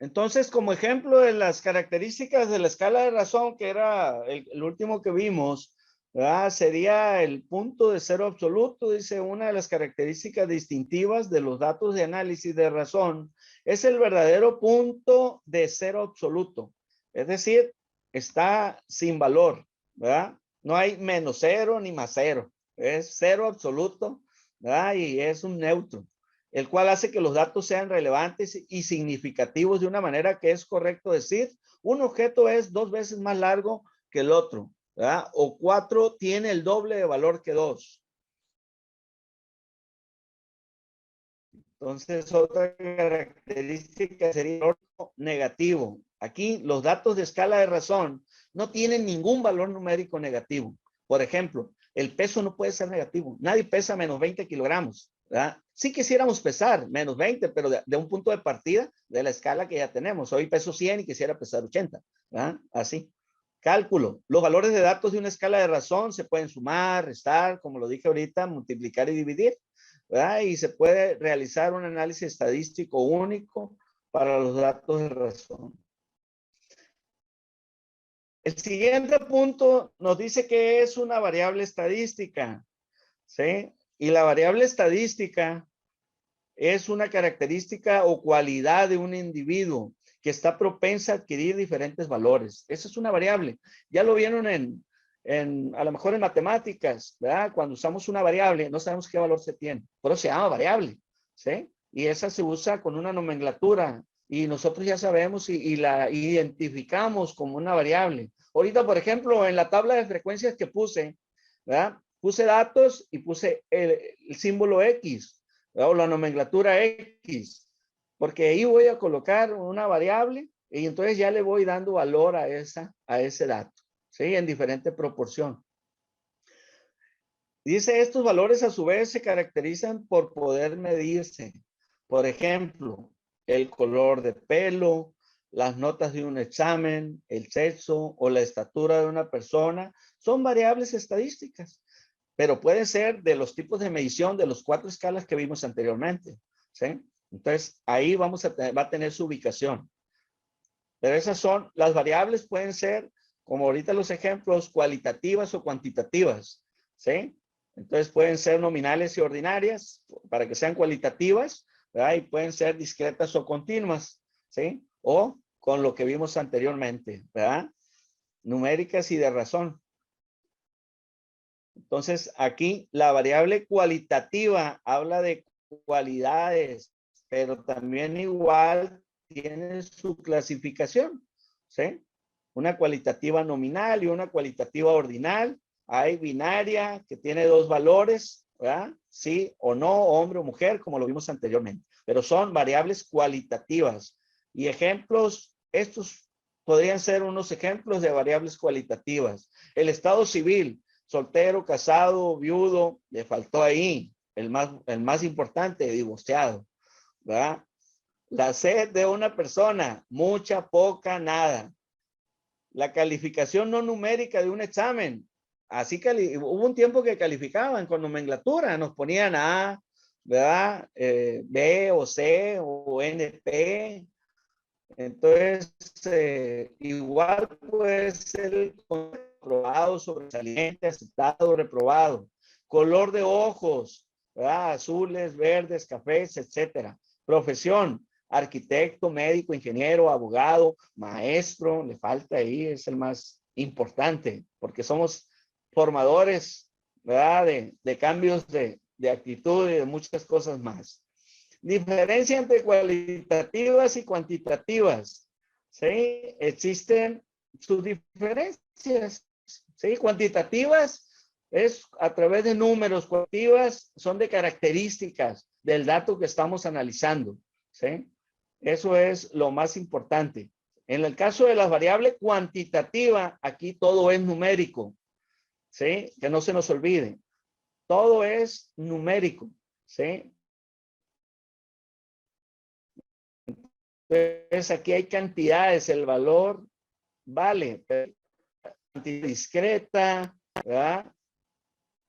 Entonces, como ejemplo de las características de la escala de razón, que era el último que vimos, ¿verdad?, sería el punto de 0 absoluto. Dice, una de las características distintivas de los datos de análisis de razón es el verdadero punto de 0 absoluto. Es decir, está sin valor, ¿verdad? No hay menos 0 ni más 0. Es 0 absoluto, ¿verdad? Y es un neutro, el cual hace que los datos sean relevantes y significativos de una manera que es correcto decir, un objeto es 2 veces más largo que el otro, ¿verdad? O 4 tiene el doble de valor que 2. Entonces, otra característica sería el orden negativo. Aquí, los datos de escala de razón no tienen ningún valor numérico negativo. Por ejemplo, el peso no puede ser negativo. Nadie pesa menos 20 kilogramos, ¿verdad? Sí quisiéramos pesar menos 20, pero de un punto de partida de la escala que ya tenemos. Hoy peso 100 y quisiera pesar 80, ¿verdad? Así. Cálculo. Los valores de datos de una escala de razón se pueden sumar, restar, como lo dije ahorita, multiplicar y dividir, ¿verdad? Y se puede realizar un análisis estadístico único para los datos de razón. El siguiente punto nos dice que es una variable estadística, ¿sí? Y la variable estadística es una característica o cualidad de un individuo que está propensa a adquirir diferentes valores. Esa es una variable. Ya lo vieron a lo mejor en matemáticas, ¿verdad? Cuando usamos una variable, no sabemos qué valor se tiene, pero se llama variable, ¿sí? Y esa se usa con una nomenclatura y nosotros ya sabemos y la identificamos como una variable. Ahorita, por ejemplo, en la tabla de frecuencias que puse, ¿verdad? Puse datos y puse el símbolo X, ¿verdad? O la nomenclatura X, porque ahí voy a colocar una variable y entonces ya le voy dando valor a ese dato, ¿sí? En diferente proporción. Dice, estos valores a su vez se caracterizan por poder medirse. Por ejemplo, el color de pelo, las notas de un examen, el sexo o la estatura de una persona, son variables estadísticas, pero pueden ser de los tipos de medición de las 4 escalas que vimos anteriormente, ¿sí? Entonces, ahí va a tener su ubicación. Pero esas son, las variables pueden ser, como ahorita los ejemplos, cualitativas o cuantitativas, ¿sí? Entonces pueden ser nominales y ordinarias para que sean cualitativas, ¿verdad? Y pueden ser discretas o continuas, ¿sí? O con lo que vimos anteriormente, ¿verdad? Numéricas y de razón. Entonces aquí la variable cualitativa habla de cualidades, pero también igual tiene su clasificación, ¿sí? Una cualitativa nominal y una cualitativa ordinal. Hay binaria que tiene 2 valores, ¿verdad? Sí o no, hombre o mujer, como lo vimos anteriormente. Pero son variables cualitativas. Y ejemplos, estos podrían ser unos ejemplos de variables cualitativas. El estado civil, soltero, casado, viudo, le faltó ahí el más importante, divorciado, ¿verdad? La sed de una persona, mucha, poca, nada. La calificación no numérica de un examen. Así que hubo un tiempo que calificaban con nomenclatura, nos ponían A, ¿verdad? B o C o NP. Entonces, igual puede ser reprobado, sobresaliente, aceptado, reprobado. Color de ojos, ¿verdad? Azules, verdes, cafés, etcétera. Profesión, arquitecto, médico, ingeniero, abogado, maestro, le falta ahí, es el más importante, porque somos formadores, ¿verdad? De cambios de actitud y de muchas cosas más. Diferencia entre cualitativas y cuantitativas, ¿sí? Existen sus diferencias, ¿sí? Cuantitativas es a través de números, cuantitativas son de características del dato que estamos analizando, ¿sí? Eso es lo más importante. En el caso de la variable cuantitativa, aquí todo es numérico, ¿sí? Que no se nos olvide. Todo es numérico, ¿sí? Entonces aquí hay cantidades, el valor vale, pero cantidad discreta, ¿verdad?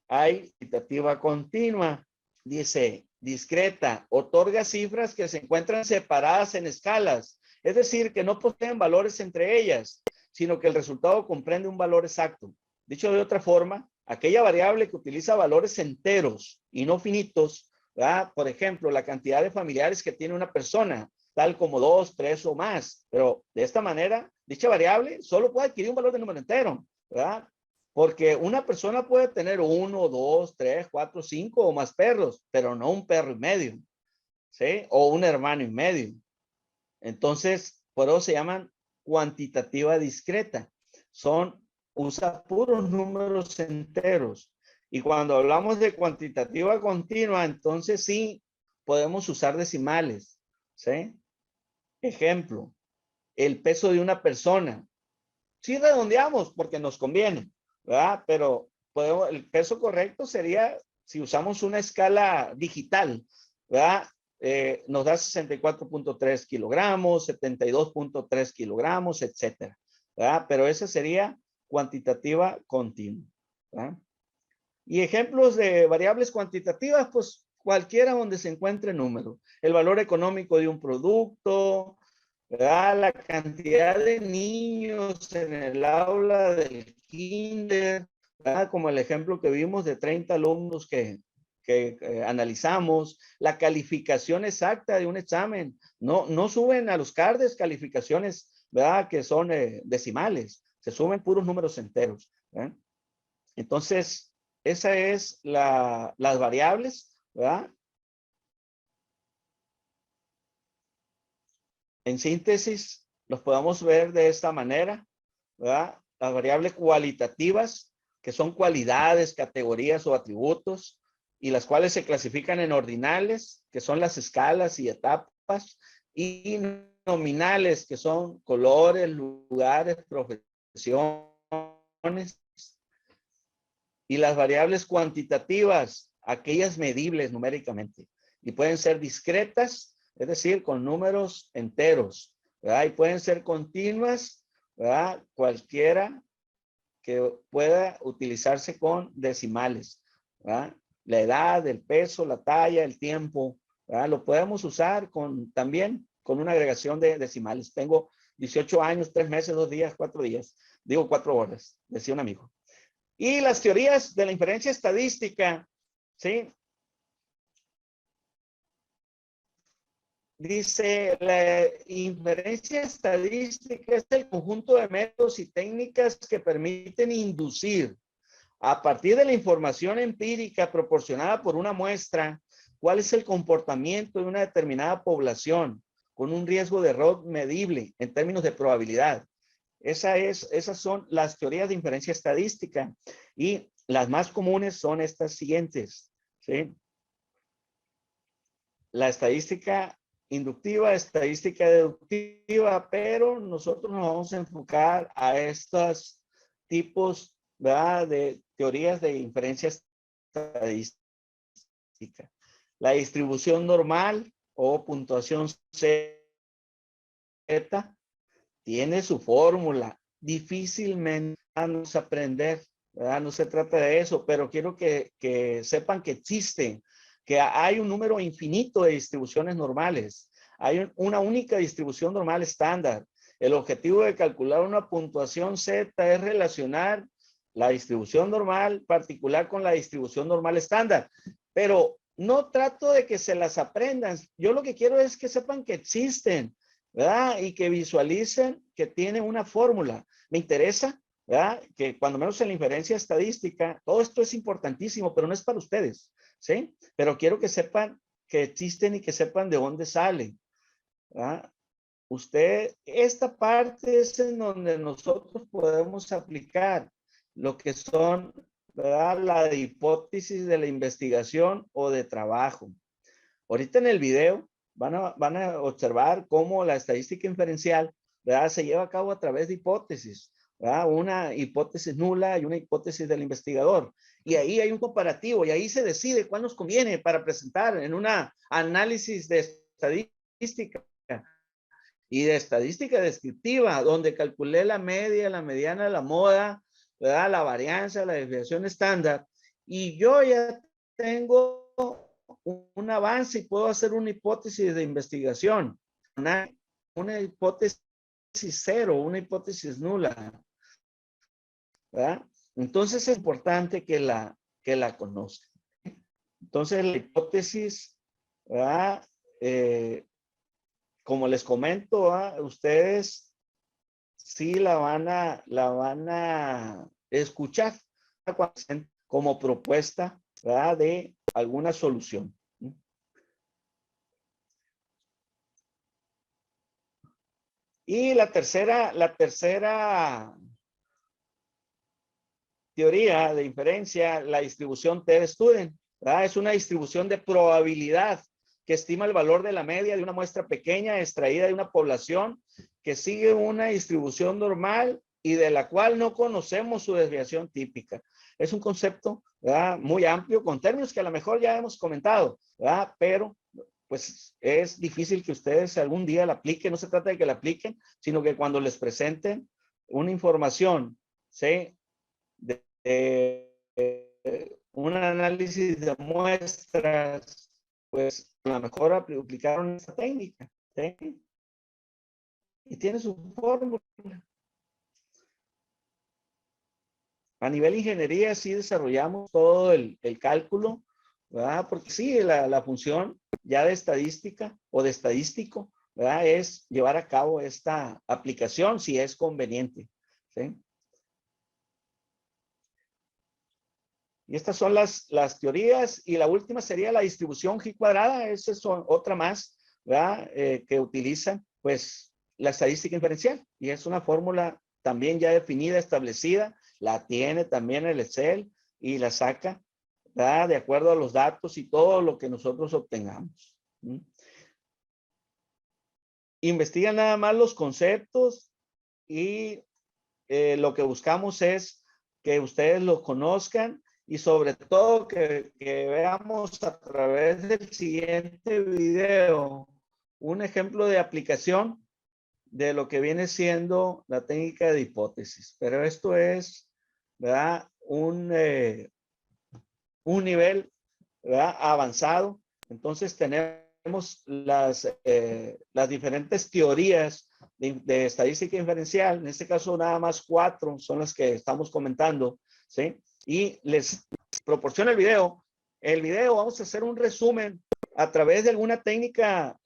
Hay cuantitativa continua, dice discreta, otorga cifras que se encuentran separadas en escalas, es decir, que no poseen valores entre ellas, sino que el resultado comprende un valor exacto. Dicho de otra forma, aquella variable que utiliza valores enteros y no finitos, ¿verdad? Por ejemplo, la cantidad de familiares que tiene una persona, tal como 2, 3 o más, pero de esta manera, dicha variable solo puede adquirir un valor de número entero, ¿verdad? Porque una persona puede tener 1, 2, 3, 4, 5 o más perros, pero no un perro y medio, ¿sí? O un hermano y medio. Entonces, por eso se llaman cuantitativa discreta. Usa puros números enteros. Y cuando hablamos de cuantitativa continua, entonces sí podemos usar decimales, ¿sí? Ejemplo, el peso de una persona, sí redondeamos porque nos conviene, ¿verdad? Pero el peso correcto sería si usamos una escala digital, ¿verdad? Nos da 64.3 kilogramos, 72.3 kilogramos, etcétera, ¿verdad? Pero esa sería cuantitativa continua, ¿verdad? Y ejemplos de variables cuantitativas, pues cualquiera donde se encuentre número. El valor económico de un producto, ¿verdad? La cantidad de niños en el aula del kinder, ¿verdad? Como el ejemplo que vimos de 30 alumnos que analizamos, la calificación exacta de un examen. No suben a los CARDES calificaciones, ¿verdad? Que son decimales, se suben puros números enteros, ¿verdad? Entonces, esa es las variables, ¿verdad? En síntesis, los podemos ver de esta manera, ¿verdad? Las variables cualitativas, que son cualidades, categorías o atributos, y las cuales se clasifican en ordinales, que son las escalas y etapas, y nominales, que son colores, lugares, profesiones, y las variables cuantitativas, aquellas medibles numéricamente, y pueden ser discretas, es decir, con números enteros, ¿verdad? Y pueden ser continuas, ¿verdad? Cualquiera que pueda utilizarse con decimales, ¿verdad? La edad, el peso, la talla, el tiempo, ¿verdad? Lo podemos usar también con una agregación de decimales. Tengo 18 años, 3 meses, 2 días, 4 días. Digo 4 horas, decía un amigo. Y las teorías de la inferencia estadística, ¿sí? Dice, la inferencia estadística es el conjunto de métodos y técnicas que permiten inducir, a partir de la información empírica proporcionada por una muestra, cuál es el comportamiento de una determinada población con un riesgo de error medible en términos de probabilidad. Esas son las teorías de inferencia estadística, y las más comunes son estas siguientes, ¿sí? La estadística inductiva, estadística deductiva, pero nosotros nos vamos a enfocar a estos tipos, ¿verdad?, de teorías de inferencia estadística. La distribución normal o puntuación Z tiene su fórmula. Difícilmente vamos a aprender, ¿verdad? No se trata de eso, pero quiero que sepan que existen, que hay un número infinito de distribuciones normales. Hay una única distribución normal estándar. El objetivo de calcular una puntuación Z es relacionar la distribución normal particular con la distribución normal estándar. Pero no trato de que se las aprendan. Yo lo que quiero es que sepan que existen, ¿verdad? Y que visualicen que tiene una fórmula. Me interesa, ¿verdad?, que cuando menos en la inferencia estadística, todo esto es importantísimo, pero no es para ustedes, ¿sí? Pero quiero que sepan que existen y que sepan de dónde salen, ¿verdad? Esta parte es en donde nosotros podemos aplicar lo que son, ¿verdad?, la hipótesis de la investigación o de trabajo. Ahorita en el video van a observar cómo la estadística inferencial, ¿verdad?, se lleva a cabo a través de hipótesis, ¿verdad? Una hipótesis nula y una hipótesis del investigador. Y ahí hay un comparativo y ahí se decide cuál nos conviene para presentar en una análisis de estadística y de estadística descriptiva, donde calculé la media, la mediana, la moda, ¿verdad?, la varianza, la desviación estándar. Y yo ya tengo un avance y puedo hacer una hipótesis de investigación, una hipótesis cero, una hipótesis nula, ¿verdad? Entonces es importante que la conozcan. Entonces la hipótesis, ¿verdad?, como les comento, ustedes sí la van a escuchar como propuesta, ¿verdad?, de alguna solución. Y la tercera teoría de inferencia, la distribución T-Student, ¿verdad? Es una distribución de probabilidad que estima el valor de la media de una muestra pequeña extraída de una población que sigue una distribución normal y de la cual no conocemos su desviación típica. Es un concepto, ¿verdad?, muy amplio, con términos que a lo mejor ya hemos comentado, ¿verdad?, pero pues es difícil que ustedes algún día la apliquen. No se trata de que la apliquen, sino que cuando les presenten una información, ¿sí?, un análisis de muestras, pues a lo mejor aplicaron esta técnica, ¿sí?, y tiene su fórmula. A nivel ingeniería sí desarrollamos todo el cálculo, ¿verdad? Porque sí, la función ya de estadística o de estadístico, ¿verdad?, es llevar a cabo esta aplicación si es conveniente, ¿sí? Y estas son las teorías, y la última sería la distribución G cuadrada. Esa es otra más, ¿verdad?, que utiliza pues la estadística inferencial, y es una fórmula también ya definida, establecida, la tiene también el Excel y la saca, ¿verdad?, de acuerdo a los datos y todo lo que nosotros obtengamos. Investiga nada más los conceptos, y lo que buscamos es que ustedes los conozcan, y sobre todo que veamos a través del siguiente video un ejemplo de aplicación de lo que viene siendo la técnica de hipótesis. Pero esto es, ¿verdad?, un nivel, ¿verdad?, avanzado. Entonces tenemos las diferentes teorías de estadística inferencial. En este caso nada más 4 son las que estamos comentando, ¿sí? Y les proporciona el video. El video vamos a hacer un resumen a través de alguna técnica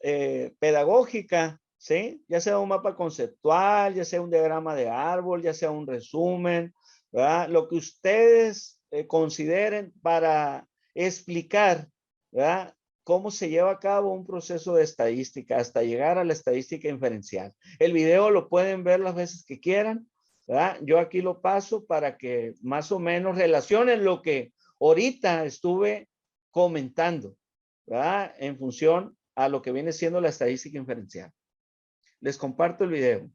pedagógica, ¿sí? Ya sea un mapa conceptual, ya sea un diagrama de árbol, ya sea un resumen, ¿verdad?, lo que ustedes consideren para explicar, ¿verdad?, cómo se lleva a cabo un proceso de estadística hasta llegar a la estadística inferencial. El video lo pueden ver las veces que quieran, ¿verdad? Yo aquí lo paso para que más o menos relacionen lo que ahorita estuve comentando, ¿verdad?, en función a lo que viene siendo la estadística inferencial. Les comparto el video.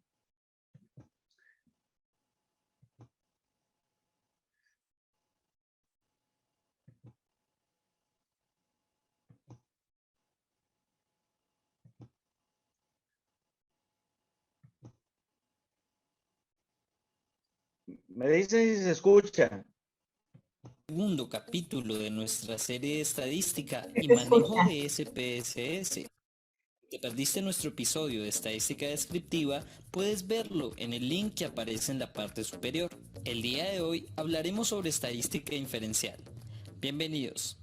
Me dicen si se escucha. Segundo capítulo de nuestra serie de estadística y Se manejo escucha. de SPSS. Si te perdiste nuestro episodio de estadística descriptiva, puedes verlo en el link que aparece en la parte superior. El día de hoy hablaremos sobre estadística inferencial. Bienvenidos.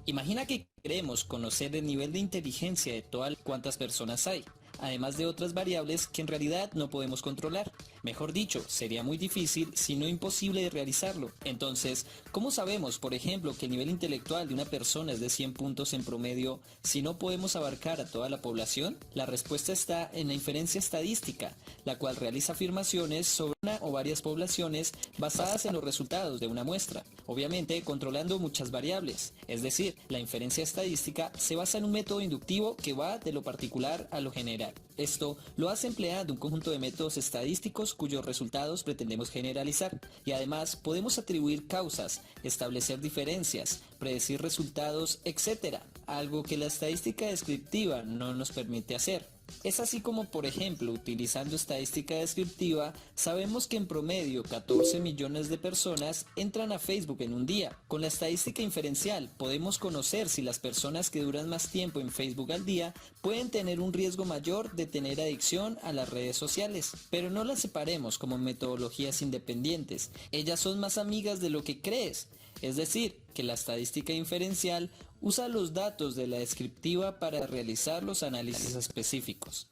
Imagina que queremos conocer el nivel de inteligencia de todas cuántas personas hay, además de otras variables que en realidad no podemos controlar. Mejor dicho, sería muy difícil, si no imposible, de realizarlo. Entonces, ¿cómo sabemos, por ejemplo, que el nivel intelectual de una persona es de 100 puntos en promedio si no podemos abarcar a toda la población? La respuesta está en la inferencia estadística, la cual realiza afirmaciones sobre una o varias poblaciones basadas en los resultados de una muestra, obviamente controlando muchas variables. Es decir, la inferencia estadística se basa en un método inductivo que va de lo particular a lo general. Esto lo hace empleando un conjunto de métodos estadísticos cuyos resultados pretendemos generalizar, y además podemos atribuir causas, establecer diferencias, predecir resultados, etc., algo que la estadística descriptiva no nos permite hacer. Es así como, por ejemplo, utilizando estadística descriptiva, sabemos que en promedio 14 millones de personas entran a Facebook en un día. Con la estadística inferencial podemos conocer si las personas que duran más tiempo en Facebook al día pueden tener un riesgo mayor de tener adicción a las redes sociales. Pero no las separemos como metodologías independientes. Ellas son más amigas de lo que crees. Es decir, que la estadística inferencial usa los datos de la descriptiva para realizar los análisis específicos.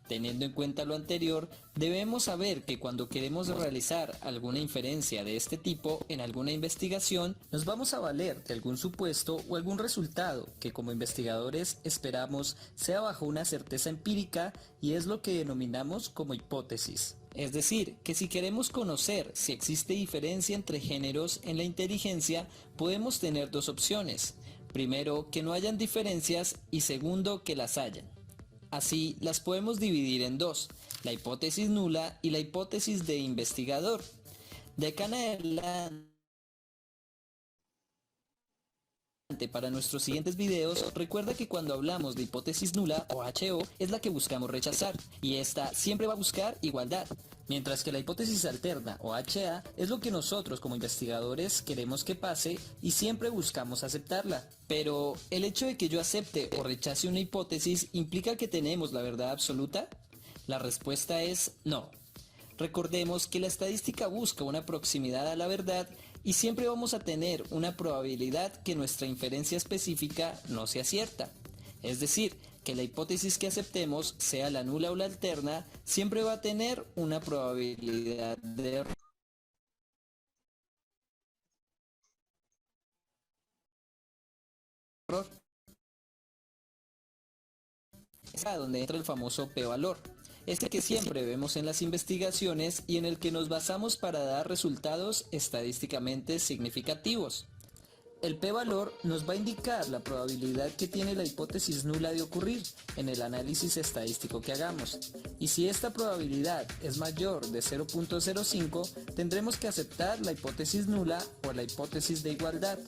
Teniendo en cuenta lo anterior, debemos saber que cuando queremos realizar alguna inferencia de este tipo en alguna investigación, nos vamos a valer de algún supuesto o algún resultado que como investigadores esperamos sea bajo una certeza empírica y es lo que denominamos como hipótesis. Es decir, que si queremos conocer si existe diferencia entre géneros en la inteligencia, podemos tener dos opciones. Primero, que no hayan diferencias y segundo, que las hayan. Así, las podemos dividir en dos, la hipótesis nula y la hipótesis de investigador. De acá en adelante, para nuestros siguientes videos, recuerda que cuando hablamos de hipótesis nula o HO es la que buscamos rechazar, y esta siempre va a buscar igualdad, mientras que la hipótesis alterna o HA es lo que nosotros como investigadores queremos que pase y siempre buscamos aceptarla. Pero, ¿el hecho de que yo acepte o rechace una hipótesis implica que tenemos la verdad absoluta? La respuesta es no. Recordemos que la estadística busca una proximidad a la verdad y siempre vamos a tener una probabilidad que nuestra inferencia específica no sea cierta. Es decir, que la hipótesis que aceptemos, sea la nula o la alterna, siempre va a tener una probabilidad de error. Es donde entra el famoso p-valor, este que siempre vemos en las investigaciones y en el que nos basamos para dar resultados estadísticamente significativos. El p-valor nos va a indicar la probabilidad que tiene la hipótesis nula de ocurrir en el análisis estadístico que hagamos. Y si esta probabilidad es mayor de 0.05, tendremos que aceptar la hipótesis nula o la hipótesis de igualdad.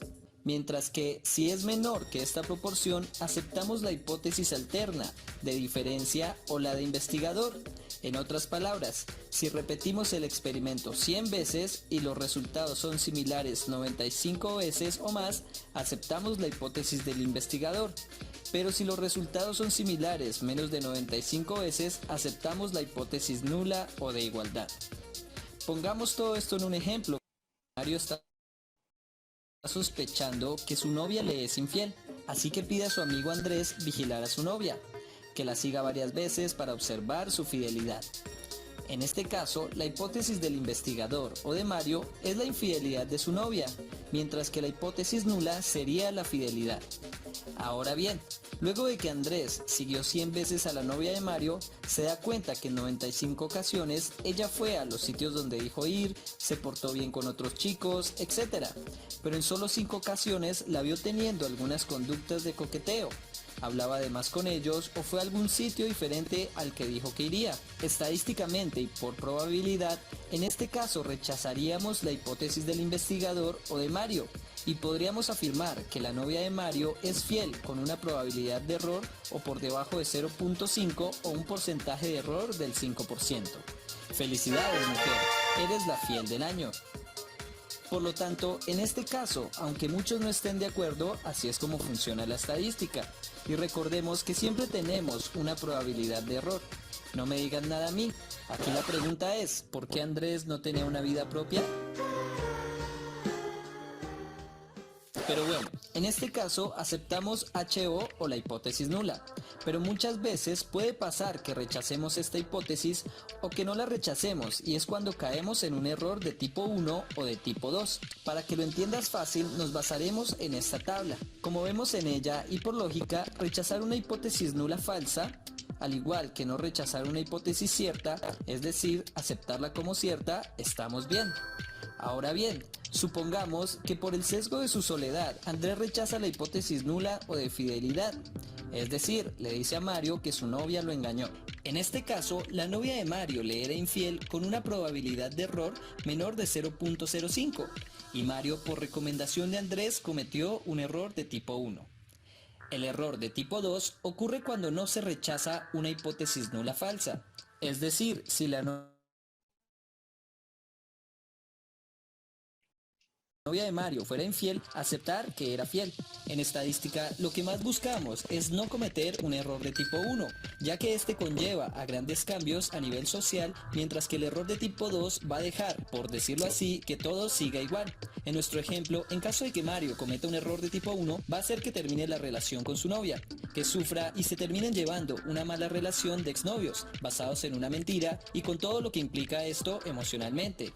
Mientras que, si es menor que esta proporción, aceptamos la hipótesis alterna, de diferencia o la de investigador. En otras palabras, si repetimos el experimento 100 veces y los resultados son similares 95 veces o más, aceptamos la hipótesis del investigador. Pero si los resultados son similares menos de 95 veces, aceptamos la hipótesis nula o de igualdad. Pongamos todo esto en un ejemplo. Mario está sospechando que su novia le es infiel, así que pide a su amigo Andrés vigilar a su novia, que la siga varias veces para observar su fidelidad. En este caso, la hipótesis del investigador o de Mario es la infidelidad de su novia, mientras que la hipótesis nula sería la fidelidad. Ahora bien, luego de que Andrés siguió 100 veces a la novia de Mario, se da cuenta que en 95 ocasiones ella fue a los sitios donde dijo ir, se portó bien con otros chicos, etc. Pero en solo 5 ocasiones la vio teniendo algunas conductas de coqueteo. Hablaba además con ellos o fue a algún sitio diferente al que dijo que iría. Estadísticamente y por probabilidad, en este caso rechazaríamos la hipótesis del investigador o de Mario y podríamos afirmar que la novia de Mario es fiel con una probabilidad de error o por debajo de 0.5 o un porcentaje de error del 5%. Felicidades, mujer, eres la fiel del año. Por lo tanto, en este caso, aunque muchos no estén de acuerdo, así es como funciona la estadística. Y recordemos que siempre tenemos una probabilidad de error. No me digan nada a mí. Aquí la pregunta es, ¿por qué Andrés no tenía una vida propia? Pero bueno, en este caso aceptamos HO o la hipótesis nula, pero muchas veces puede pasar que rechacemos esta hipótesis o que no la rechacemos y es cuando caemos en un error de tipo 1 o de tipo 2. Para que lo entiendas fácil nos basaremos en esta tabla. Como vemos en ella y por lógica, rechazar una hipótesis nula falsa, al igual que no rechazar una hipótesis cierta, es decir, aceptarla como cierta, estamos bien. Ahora bien, supongamos que por el sesgo de su soledad, Andrés rechaza la hipótesis nula o de fidelidad. Es decir, le dice a Mario que su novia lo engañó. En este caso, la novia de Mario le era infiel con una probabilidad de error menor de 0.05 y Mario, por recomendación de Andrés, cometió un error de tipo 1. El error de tipo 2 ocurre cuando no se rechaza una hipótesis nula falsa. Es decir, si la novia de Mario fuera infiel, aceptar que era fiel. En estadística, lo que más buscamos es no cometer un error de tipo 1, ya que este conlleva a grandes cambios a nivel social, mientras que el error de tipo 2 va a dejar, por decirlo así, que todo siga igual. En nuestro ejemplo, en caso de que Mario cometa un error de tipo 1, va a hacer que termine la relación con su novia, que sufra y se terminen llevando una mala relación de exnovios, basados en una mentira y con todo lo que implica esto emocionalmente.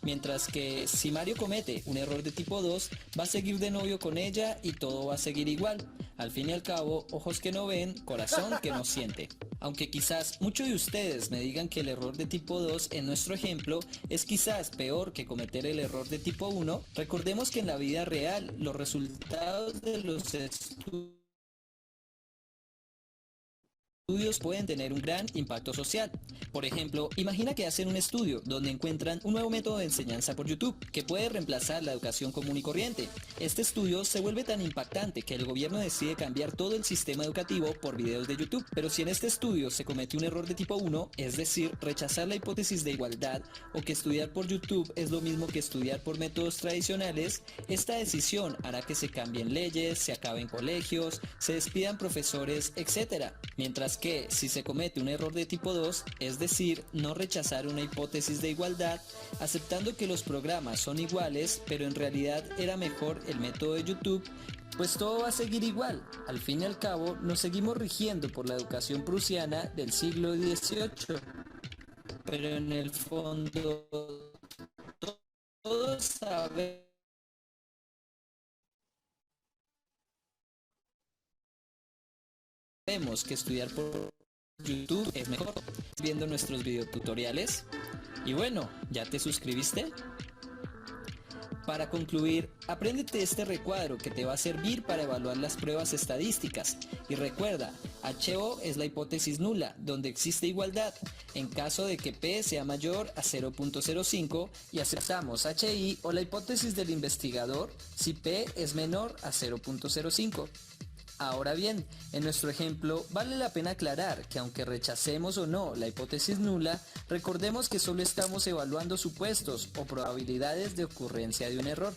Mientras que si Mario comete un error de tipo 2, va a seguir de novio con ella y todo va a seguir igual. Al fin y al cabo, ojos que no ven, corazón que no siente. Aunque quizás muchos de ustedes me digan que el error de tipo 2 en nuestro ejemplo es quizás peor que cometer el error de tipo 1, recordemos que en la vida real los resultados de los estudios pueden tener un gran impacto social. Por ejemplo, imagina que hacen un estudio donde encuentran un nuevo método de enseñanza por YouTube que puede reemplazar la educación común y corriente. Este estudio se vuelve tan impactante que el gobierno decide cambiar todo el sistema educativo por videos de YouTube. Pero si en este estudio se comete un error de tipo 1, es decir, rechazar la hipótesis de igualdad o que estudiar por YouTube es lo mismo que estudiar por métodos tradicionales, esta decisión hará que se cambien leyes, se acaben colegios, se despidan profesores, etc. Mientras que si se comete un error de tipo 2, es decir, no rechazar una hipótesis de igualdad, aceptando que los programas son iguales, pero en realidad era mejor el método de YouTube, pues todo va a seguir igual. Al fin y al cabo, nos seguimos rigiendo por la educación prusiana del siglo XVIII. Pero en el fondo, todos sabemos que estudiar por YouTube es mejor, viendo nuestros videotutoriales. Y bueno, ¿ya te suscribiste? Para concluir, apréndete este recuadro que te va a servir para evaluar las pruebas estadísticas. Y recuerda, HO es la hipótesis nula, donde existe igualdad, en caso de que P sea mayor a 0.05 y aceptamos HI o la hipótesis del investigador si P es menor a 0.05. Ahora bien, en nuestro ejemplo vale la pena aclarar que aunque rechacemos o no la hipótesis nula, recordemos que solo estamos evaluando supuestos o probabilidades de ocurrencia de un error.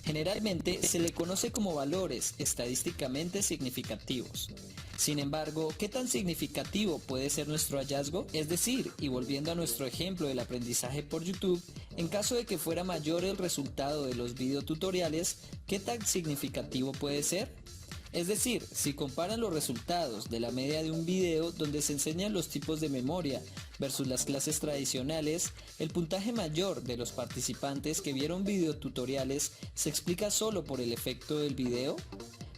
Generalmente se le conoce como valores estadísticamente significativos. Sin embargo, ¿qué tan significativo puede ser nuestro hallazgo? Es decir, y volviendo a nuestro ejemplo del aprendizaje por YouTube, en caso de que fuera mayor el resultado de los videotutoriales, ¿qué tan significativo puede ser? Es decir, si comparan los resultados de la media de un video donde se enseñan los tipos de memoria versus las clases tradicionales, el puntaje mayor de los participantes que vieron videotutoriales se explica solo por el efecto del video.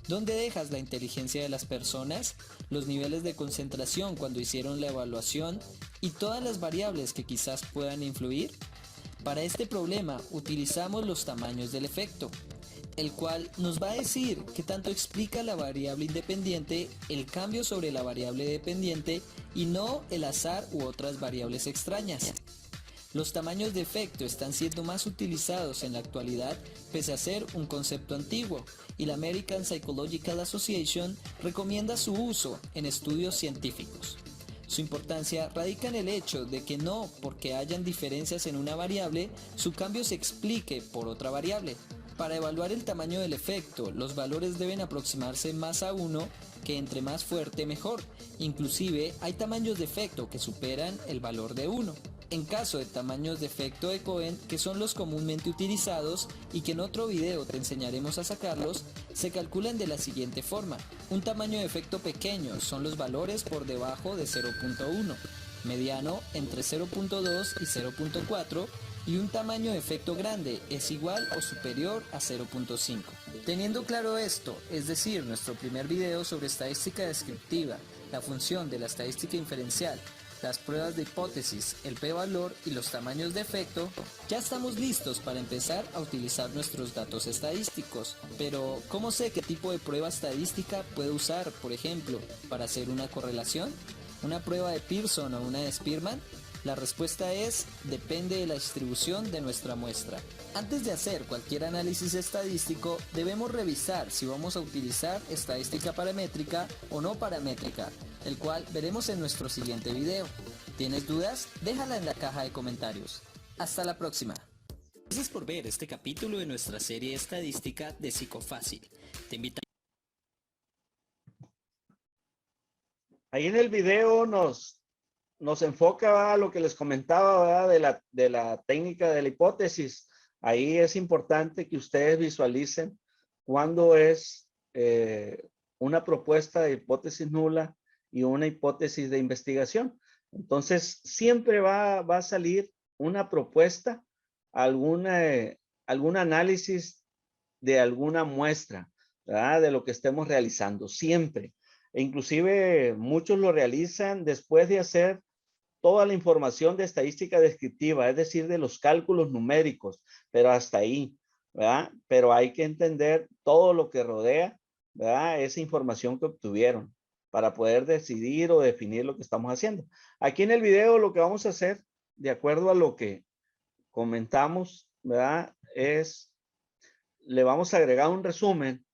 ¿Dónde dejas la inteligencia de las personas, los niveles de concentración cuando hicieron la evaluación y todas las variables que quizás puedan influir? Para este problema utilizamos los tamaños del efecto, el cual nos va a decir qué tanto explica la variable independiente el cambio sobre la variable dependiente y no el azar u otras variables extrañas. Los tamaños de efecto están siendo más utilizados en la actualidad pese a ser un concepto antiguo, y la American Psychological Association recomienda su uso en estudios científicos. Su importancia radica en el hecho de que no porque hayan diferencias en una variable, su cambio se explique por otra variable. Para evaluar el tamaño del efecto, los valores deben aproximarse más a 1, que entre más fuerte mejor. Inclusive hay tamaños de efecto que superan el valor de 1. En caso de tamaños de efecto de Cohen, que son los comúnmente utilizados y que en otro video te enseñaremos a sacarlos, se calculan de la siguiente forma. Un tamaño de efecto pequeño son los valores por debajo de 0.1, mediano entre 0.2 y 0.4, y un tamaño de efecto grande es igual o superior a 0.5. Teniendo claro esto, es decir, nuestro primer video sobre estadística descriptiva, la función de la estadística inferencial, las pruebas de hipótesis, el p-valor y los tamaños de efecto, ya estamos listos para empezar a utilizar nuestros datos estadísticos. Pero, ¿cómo sé qué tipo de prueba estadística puedo usar, por ejemplo, para hacer una correlación? ¿Una prueba de Pearson o una de Spearman? La respuesta es, depende de la distribución de nuestra muestra. Antes de hacer cualquier análisis estadístico, debemos revisar si vamos a utilizar estadística paramétrica o no paramétrica, el cual veremos en nuestro siguiente video. ¿Tienes dudas? Déjala en la caja de comentarios. Hasta la próxima. Gracias por ver este capítulo de nuestra serie estadística de Psicofácil. Te invitamos. Ahí en el video nos enfoca, ¿verdad?, a lo que les comentaba, ¿verdad?, de la técnica de la hipótesis. Ahí es importante que ustedes visualicen cuándo es una propuesta de hipótesis nula y una hipótesis de investigación. Entonces, siempre va a salir una propuesta, algún análisis de alguna muestra, ¿verdad?, de lo que estemos realizando, siempre. E inclusive muchos lo realizan después de hacer toda la información de estadística descriptiva, es decir, de los cálculos numéricos, pero hasta ahí, ¿verdad? Pero hay que entender todo lo que rodea, ¿verdad?, esa información que obtuvieron para poder decidir o definir lo que estamos haciendo. Aquí en el video lo que vamos a hacer, de acuerdo a lo que comentamos, ¿verdad?, es, le vamos a agregar un resumen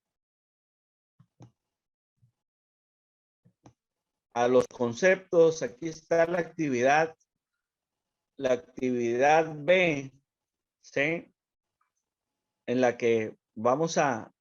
a los conceptos. Aquí está la actividad B, ¿sí?, en la que vamos a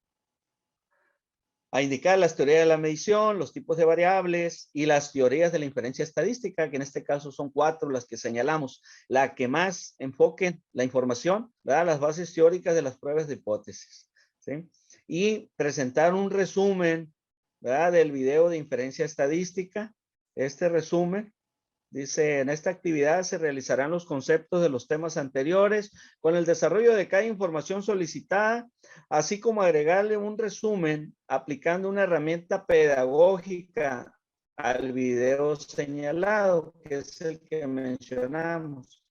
indicar las teorías de la medición, los tipos de variables y las teorías de la inferencia estadística, que en este caso son 4 las que señalamos, la que más enfoquen la información, ¿verdad?, las bases teóricas de las pruebas de hipótesis, ¿sí?, y presentar un resumen, ¿verdad?, del video de inferencia estadística. Este resumen dice: en esta actividad se realizarán los conceptos de los temas anteriores con el desarrollo de cada información solicitada, así como agregarle un resumen aplicando una herramienta pedagógica al video señalado, que es el que mencionamos,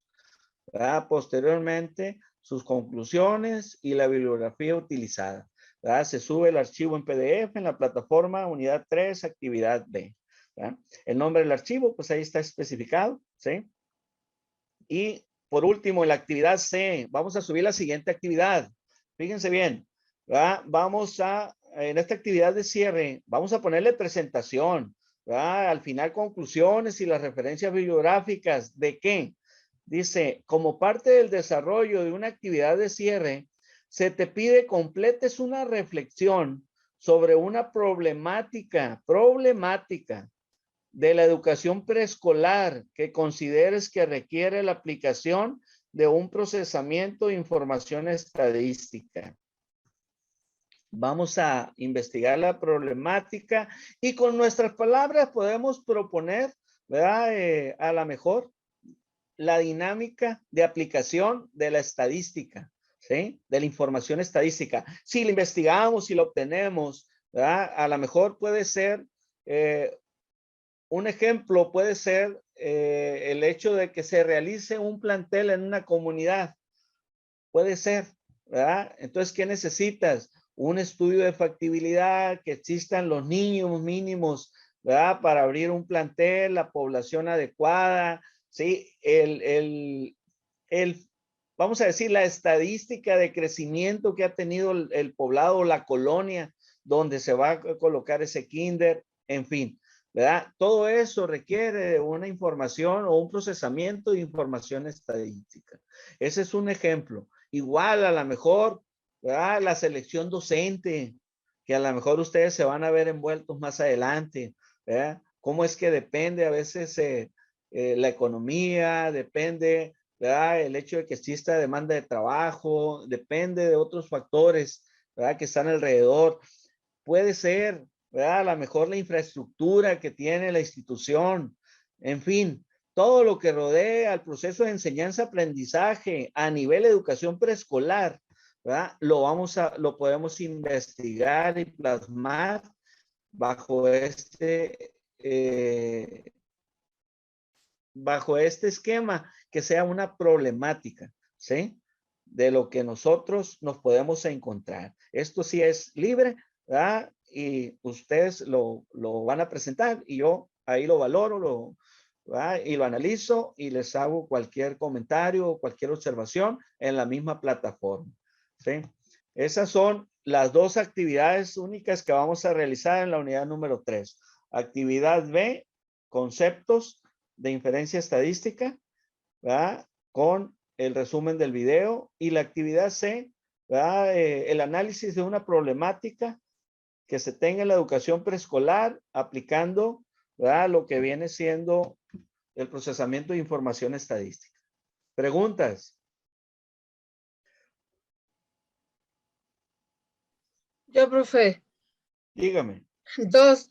¿verdad? Posteriormente, sus conclusiones y la bibliografía utilizada, ¿verdad? Se sube el archivo en PDF en la plataforma Unidad 3, Actividad B. ¿verdad? El nombre del archivo, pues ahí está especificado, ¿sí? Y por último, en la actividad C, vamos a subir la siguiente actividad. Fíjense bien, ¿verdad? En esta actividad de cierre, vamos a ponerle presentación, ¿verdad? Al final, conclusiones y las referencias bibliográficas. ¿De qué? Dice: como parte del desarrollo de una actividad de cierre, se te pide completes una reflexión sobre una problemática de la educación preescolar que consideres que requiere la aplicación de un procesamiento de información estadística. Vamos a investigar la problemática y con nuestras palabras podemos proponer, ¿verdad?, a lo mejor la dinámica de aplicación de la estadística, ¿sí?, de la información estadística. Si la investigamos, si la obtenemos, ¿verdad?, a lo mejor puede ser un ejemplo, puede ser el hecho de que se realice un plantel en una comunidad. Puede ser, ¿verdad? Entonces, ¿qué necesitas? Un estudio de factibilidad, que existan los niños mínimos, ¿verdad?, para abrir un plantel, la población adecuada, ¿sí? Vamos a decir, la estadística de crecimiento que ha tenido el poblado o la colonia donde se va a colocar ese kinder, en fin, ¿verdad? Todo eso requiere de una información o un procesamiento de información estadística. Ese es un ejemplo. Igual, a lo mejor, ¿verdad?, la selección docente, que a lo mejor ustedes se van a ver envueltos más adelante, ¿verdad? Cómo es que depende a veces la economía, depende, ¿verdad?, el hecho de que exista demanda de trabajo, depende de otros factores, ¿verdad?, que están alrededor. Puede ser, ¿verdad?, a lo mejor la infraestructura que tiene la institución, en fin, todo lo que rodea al proceso de enseñanza-aprendizaje a nivel de educación preescolar, ¿verdad?, lo podemos investigar y plasmar bajo este esquema, que sea una problemática, ¿sí?, de lo que nosotros nos podemos encontrar. Esto sí es libre, ¿verdad?, y ustedes lo van a presentar y yo ahí lo valoro, ¿verdad?, y lo analizo y les hago cualquier comentario o cualquier observación en la misma plataforma, ¿sí? Esas son las 2 actividades únicas que vamos a realizar en la unidad número 3. Actividad B, conceptos de inferencia estadística, ¿verdad?, con el resumen del video, y la actividad C, ¿verdad? El análisis de una problemática que se tenga en la educación preescolar aplicando, ¿verdad?, lo que viene siendo el procesamiento de información estadística. ¿Preguntas? Yo, profe. Dígame. Dos,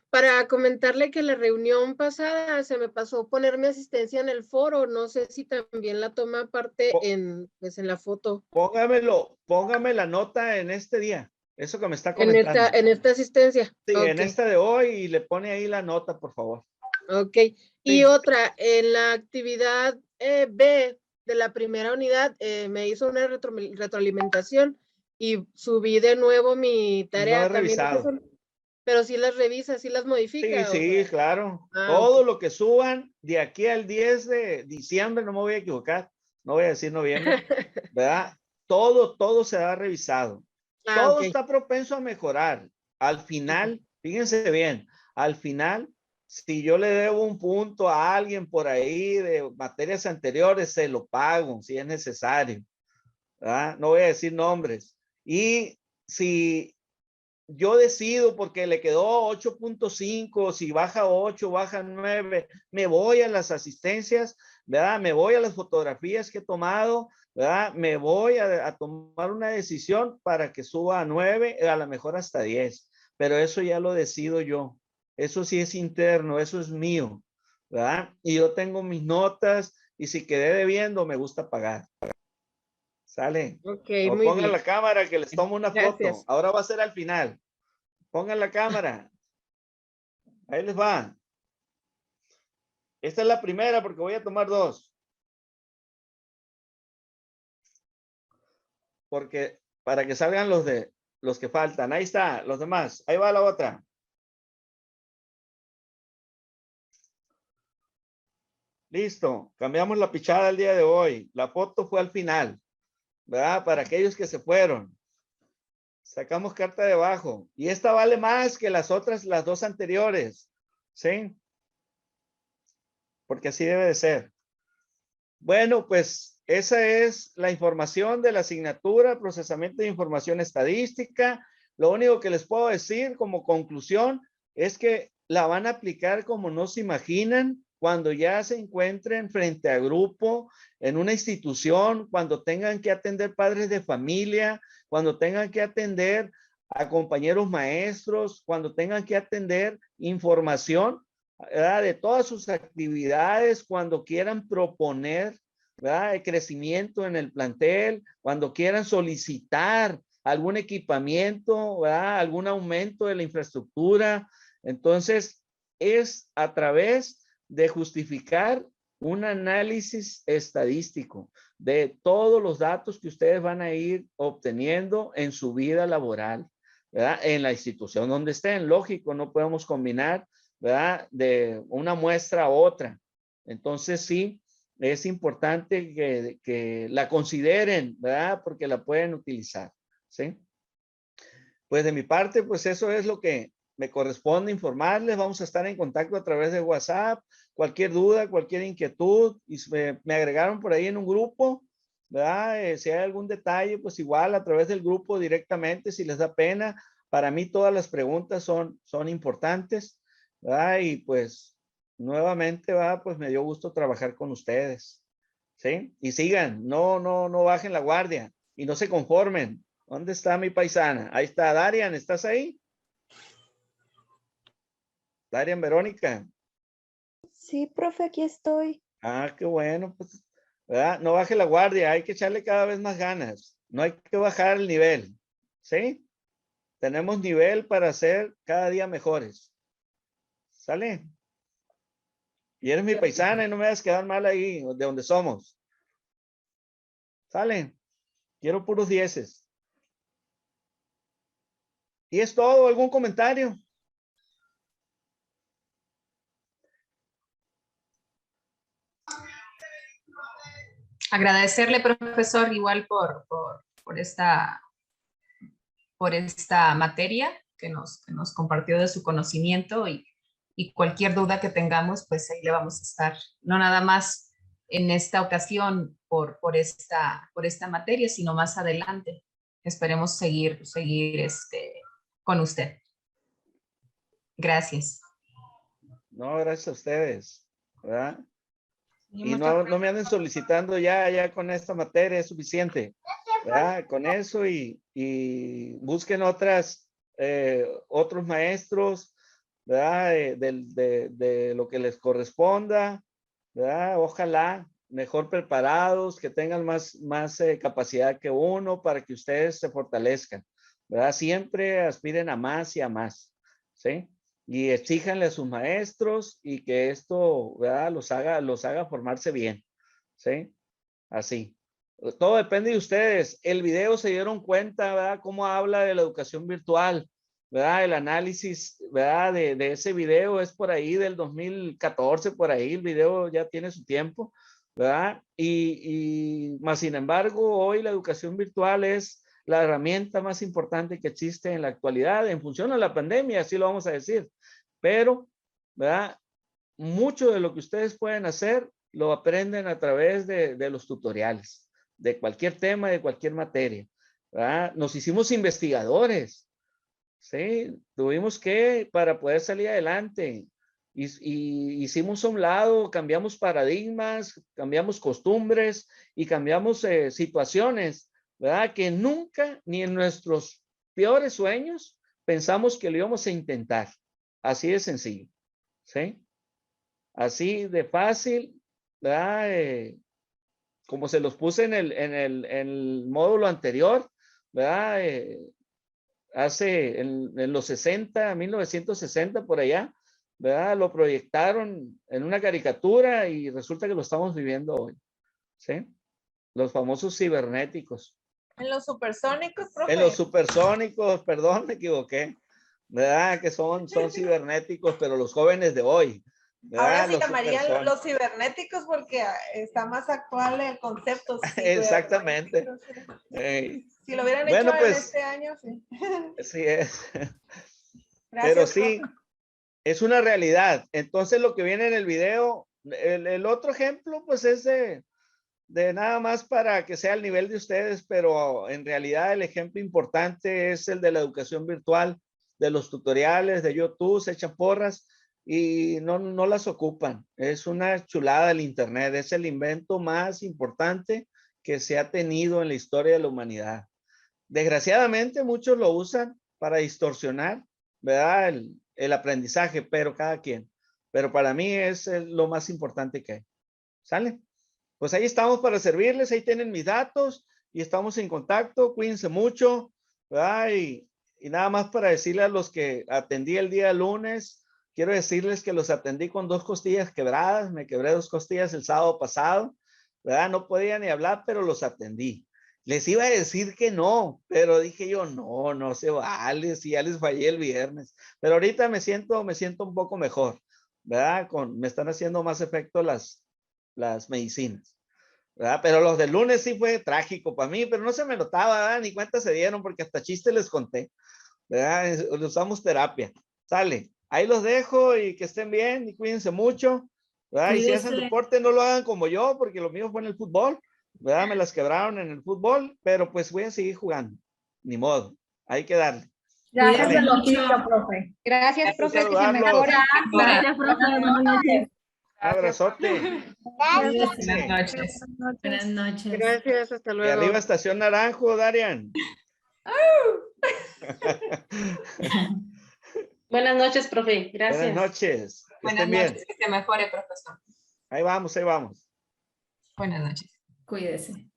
para comentarle que la reunión pasada se me pasó ponerme asistencia en el foro. No sé si también la toma parte en la foto. Póngame la nota en este día. Eso que me está comentando. En esta asistencia. Sí, Okay. en esta de hoy, y le pone ahí la nota, por favor. Ok. Y otra, en la actividad B de la primera unidad, me hizo una retroalimentación y subí de nuevo mi tarea. No he revisado. Pero sí las revisa, sí las modifica. Sí, claro. Ah, todo lo que suban de aquí al 10 de diciembre, no me voy a equivocar, no voy a decir noviembre, ¿verdad? Todo se ha revisado. Todo está propenso a mejorar. Al final, fíjense bien, al final, si yo le debo un punto a alguien por ahí de materias anteriores, se lo pago si es necesario, ¿verdad? No voy a decir nombres. Y si yo decido porque le quedó 8.5, si baja 8, baja 9, me voy a las asistencias, ¿verdad? Me voy a las fotografías que he tomado, ¿verdad? Me voy a tomar una decisión para que suba a 9, a lo mejor hasta 10, pero eso ya lo decido yo. Eso sí es interno, eso es mío, ¿verdad? Y yo tengo mis notas, y si quedé debiendo, me gusta pagar. ¿Sale? Ok, O muy pongan bien. la cámara que les tomo una Gracias. foto. Ahora va a ser al final. Pongan la cámara. Ahí les va. Esta es la primera porque voy a tomar dos. Porque para que salgan los que faltan. Ahí está, los demás. Ahí va la otra. Listo. Cambiamos la pichada el día de hoy. La foto fue al final, ¿verdad? Para aquellos que se fueron. Sacamos carta debajo. Y esta vale más que las otras, las dos anteriores. ¿Sí? Porque así debe de ser. Bueno, pues esa es la información de la asignatura, procesamiento de información estadística. Lo único que les puedo decir como conclusión es que la van a aplicar como no se imaginan cuando ya se encuentren frente a grupo, en una institución, cuando tengan que atender padres de familia, cuando tengan que atender a compañeros maestros, cuando tengan que atender información, ¿verdad?, de todas sus actividades, cuando quieran proponer, ¿verdad?, el crecimiento en el plantel, cuando quieran solicitar algún equipamiento, ¿verdad?, algún aumento de la infraestructura. Entonces, es a través de justificar un análisis estadístico de todos los datos que ustedes van a ir obteniendo en su vida laboral, ¿verdad?, en la institución donde estén. Lógico, no podemos combinar, ¿verdad?, de una muestra a otra. Entonces sí, es importante que la consideren, ¿verdad?, porque la pueden utilizar, ¿sí? Pues de mi parte, pues eso es lo que me corresponde informarles. Vamos a estar en contacto a través de WhatsApp. Cualquier duda, cualquier inquietud, y me agregaron por ahí en un grupo, ¿verdad? Si hay algún detalle, pues igual a través del grupo directamente, si les da pena. Para mí todas las preguntas son importantes, ¿verdad? Y pues nuevamente, ¿verdad?, pues me dio gusto trabajar con ustedes, ¿sí? Y sigan, no bajen la guardia y no se conformen. ¿Dónde está mi paisana? Ahí está, Darian, ¿estás ahí? Darian Verónica. Sí, profe, aquí estoy. Ah, qué bueno, pues, ¿verdad? No baje la guardia, hay que echarle cada vez más ganas. No hay que bajar el nivel, ¿sí? Tenemos nivel para ser cada día mejores. ¿Sale? Y eres mi paisana y no me vas a quedar mal ahí, de donde somos. ¿Sale? Quiero puros dieces. ¿Y es todo? ¿Algún comentario? Agradecerle, profesor, igual por esta materia que nos compartió de su conocimiento, y cualquier duda que tengamos, pues ahí le vamos a estar. No nada más en esta ocasión por esta materia, sino más adelante. Esperemos seguir con usted. Gracias. No, gracias a ustedes, ¿verdad? Sí, Y maestra. no me anden solicitando ya con esta materia, es suficiente, ¿verdad? Con eso y busquen otros maestros, ¿verdad? De lo que les corresponda, ¿verdad? Ojalá mejor preparados, que tengan más capacidad que uno para que ustedes se fortalezcan, ¿verdad? Siempre aspiren a más y a más, ¿sí? Y exíjanle a sus maestros y que esto, ¿verdad? Los haga formarse bien, ¿sí? Así. Todo depende de ustedes. El video se dieron cuenta, ¿verdad? Cómo habla de la educación virtual, ¿verdad? El análisis, ¿verdad? De ese video es por ahí del 2014, por ahí el video ya tiene su tiempo, ¿verdad? Y más sin embargo, hoy la educación virtual es la herramienta más importante que existe en la actualidad en función de la pandemia, así lo vamos a decir. Pero, ¿verdad? Mucho de lo que ustedes pueden hacer lo aprenden a través de los tutoriales, de cualquier tema, de cualquier materia, ¿verdad? Nos hicimos investigadores, ¿sí? Tuvimos que, para poder salir adelante, y hicimos a un lado, cambiamos paradigmas, cambiamos costumbres y cambiamos situaciones, ¿verdad? Que nunca, ni en nuestros peores sueños, pensamos que lo íbamos a intentar. Así de sencillo, ¿sí? Así de fácil, ¿verdad? Como se los puse en el módulo anterior, ¿verdad? En los 60, 1960 por allá, ¿verdad? Lo proyectaron en una caricatura y resulta que lo estamos viviendo hoy, ¿sí? Los famosos cibernéticos. En los supersónicos, profe. En los supersónicos, perdón, me equivoqué, ¿verdad? Que son cibernéticos, pero los jóvenes de hoy, ¿verdad? Ahora sí Los llamarían supersónicos. los cibernéticos porque está más actual el concepto. Exactamente. Si lo hubieran Bueno, hecho pues, en este año, sí. sí es. Gracias, Pero sí, profe. es una realidad. Entonces lo que viene en el video, el otro ejemplo, pues es de nada más para que sea el nivel de ustedes, pero en realidad el ejemplo importante es el de la educación virtual, de los tutoriales de YouTube, se echan porras y no las ocupan. Es una chulada el internet, es el invento más importante que se ha tenido en la historia de la humanidad. Desgraciadamente muchos lo usan para distorsionar, ¿verdad? El aprendizaje, pero cada quien. Pero para mí es lo más importante que hay. ¿Sale? Pues ahí estamos para servirles, ahí tienen mis datos y estamos en contacto, cuídense mucho, ¿verdad? Y nada más para decirle a los que atendí el día lunes, quiero decirles que los atendí con 2 costillas quebradas, me quebré 2 costillas el sábado pasado, ¿verdad? No podía ni hablar, pero los atendí. Les iba a decir que no, pero dije yo, no se vale, si ya les fallé el viernes. Pero ahorita me siento un poco mejor, ¿verdad? Me están haciendo más efecto las medicinas, ¿verdad? Pero los del lunes sí fue trágico para mí, pero no se me notaba, ¿verdad? Ni cuenta se dieron porque hasta chiste les conté, ¿verdad? Usamos terapia. Sale, ahí los dejo y que estén bien y cuídense mucho, ¿verdad? Y si hacen deporte no lo hagan como yo porque lo mío fue en el fútbol, ¿verdad? Me las quebraron en el fútbol, pero pues voy a seguir jugando, ni modo, hay que darle. Gracias Dale. al oficio, profe. Gracias, profe, que se saludarlos. mejore. Gracias, profe. Buenas noches. Un abrazote. Buenas noches. Buenas noches. Gracias, hasta Y luego. arriba Estación Naranjo, Darian. Buenas noches, profe. Gracias. Buenas noches. Que Buenas estén bien. noches, que se mejore, profesor. Ahí vamos, ahí vamos. Buenas noches. Cuídese.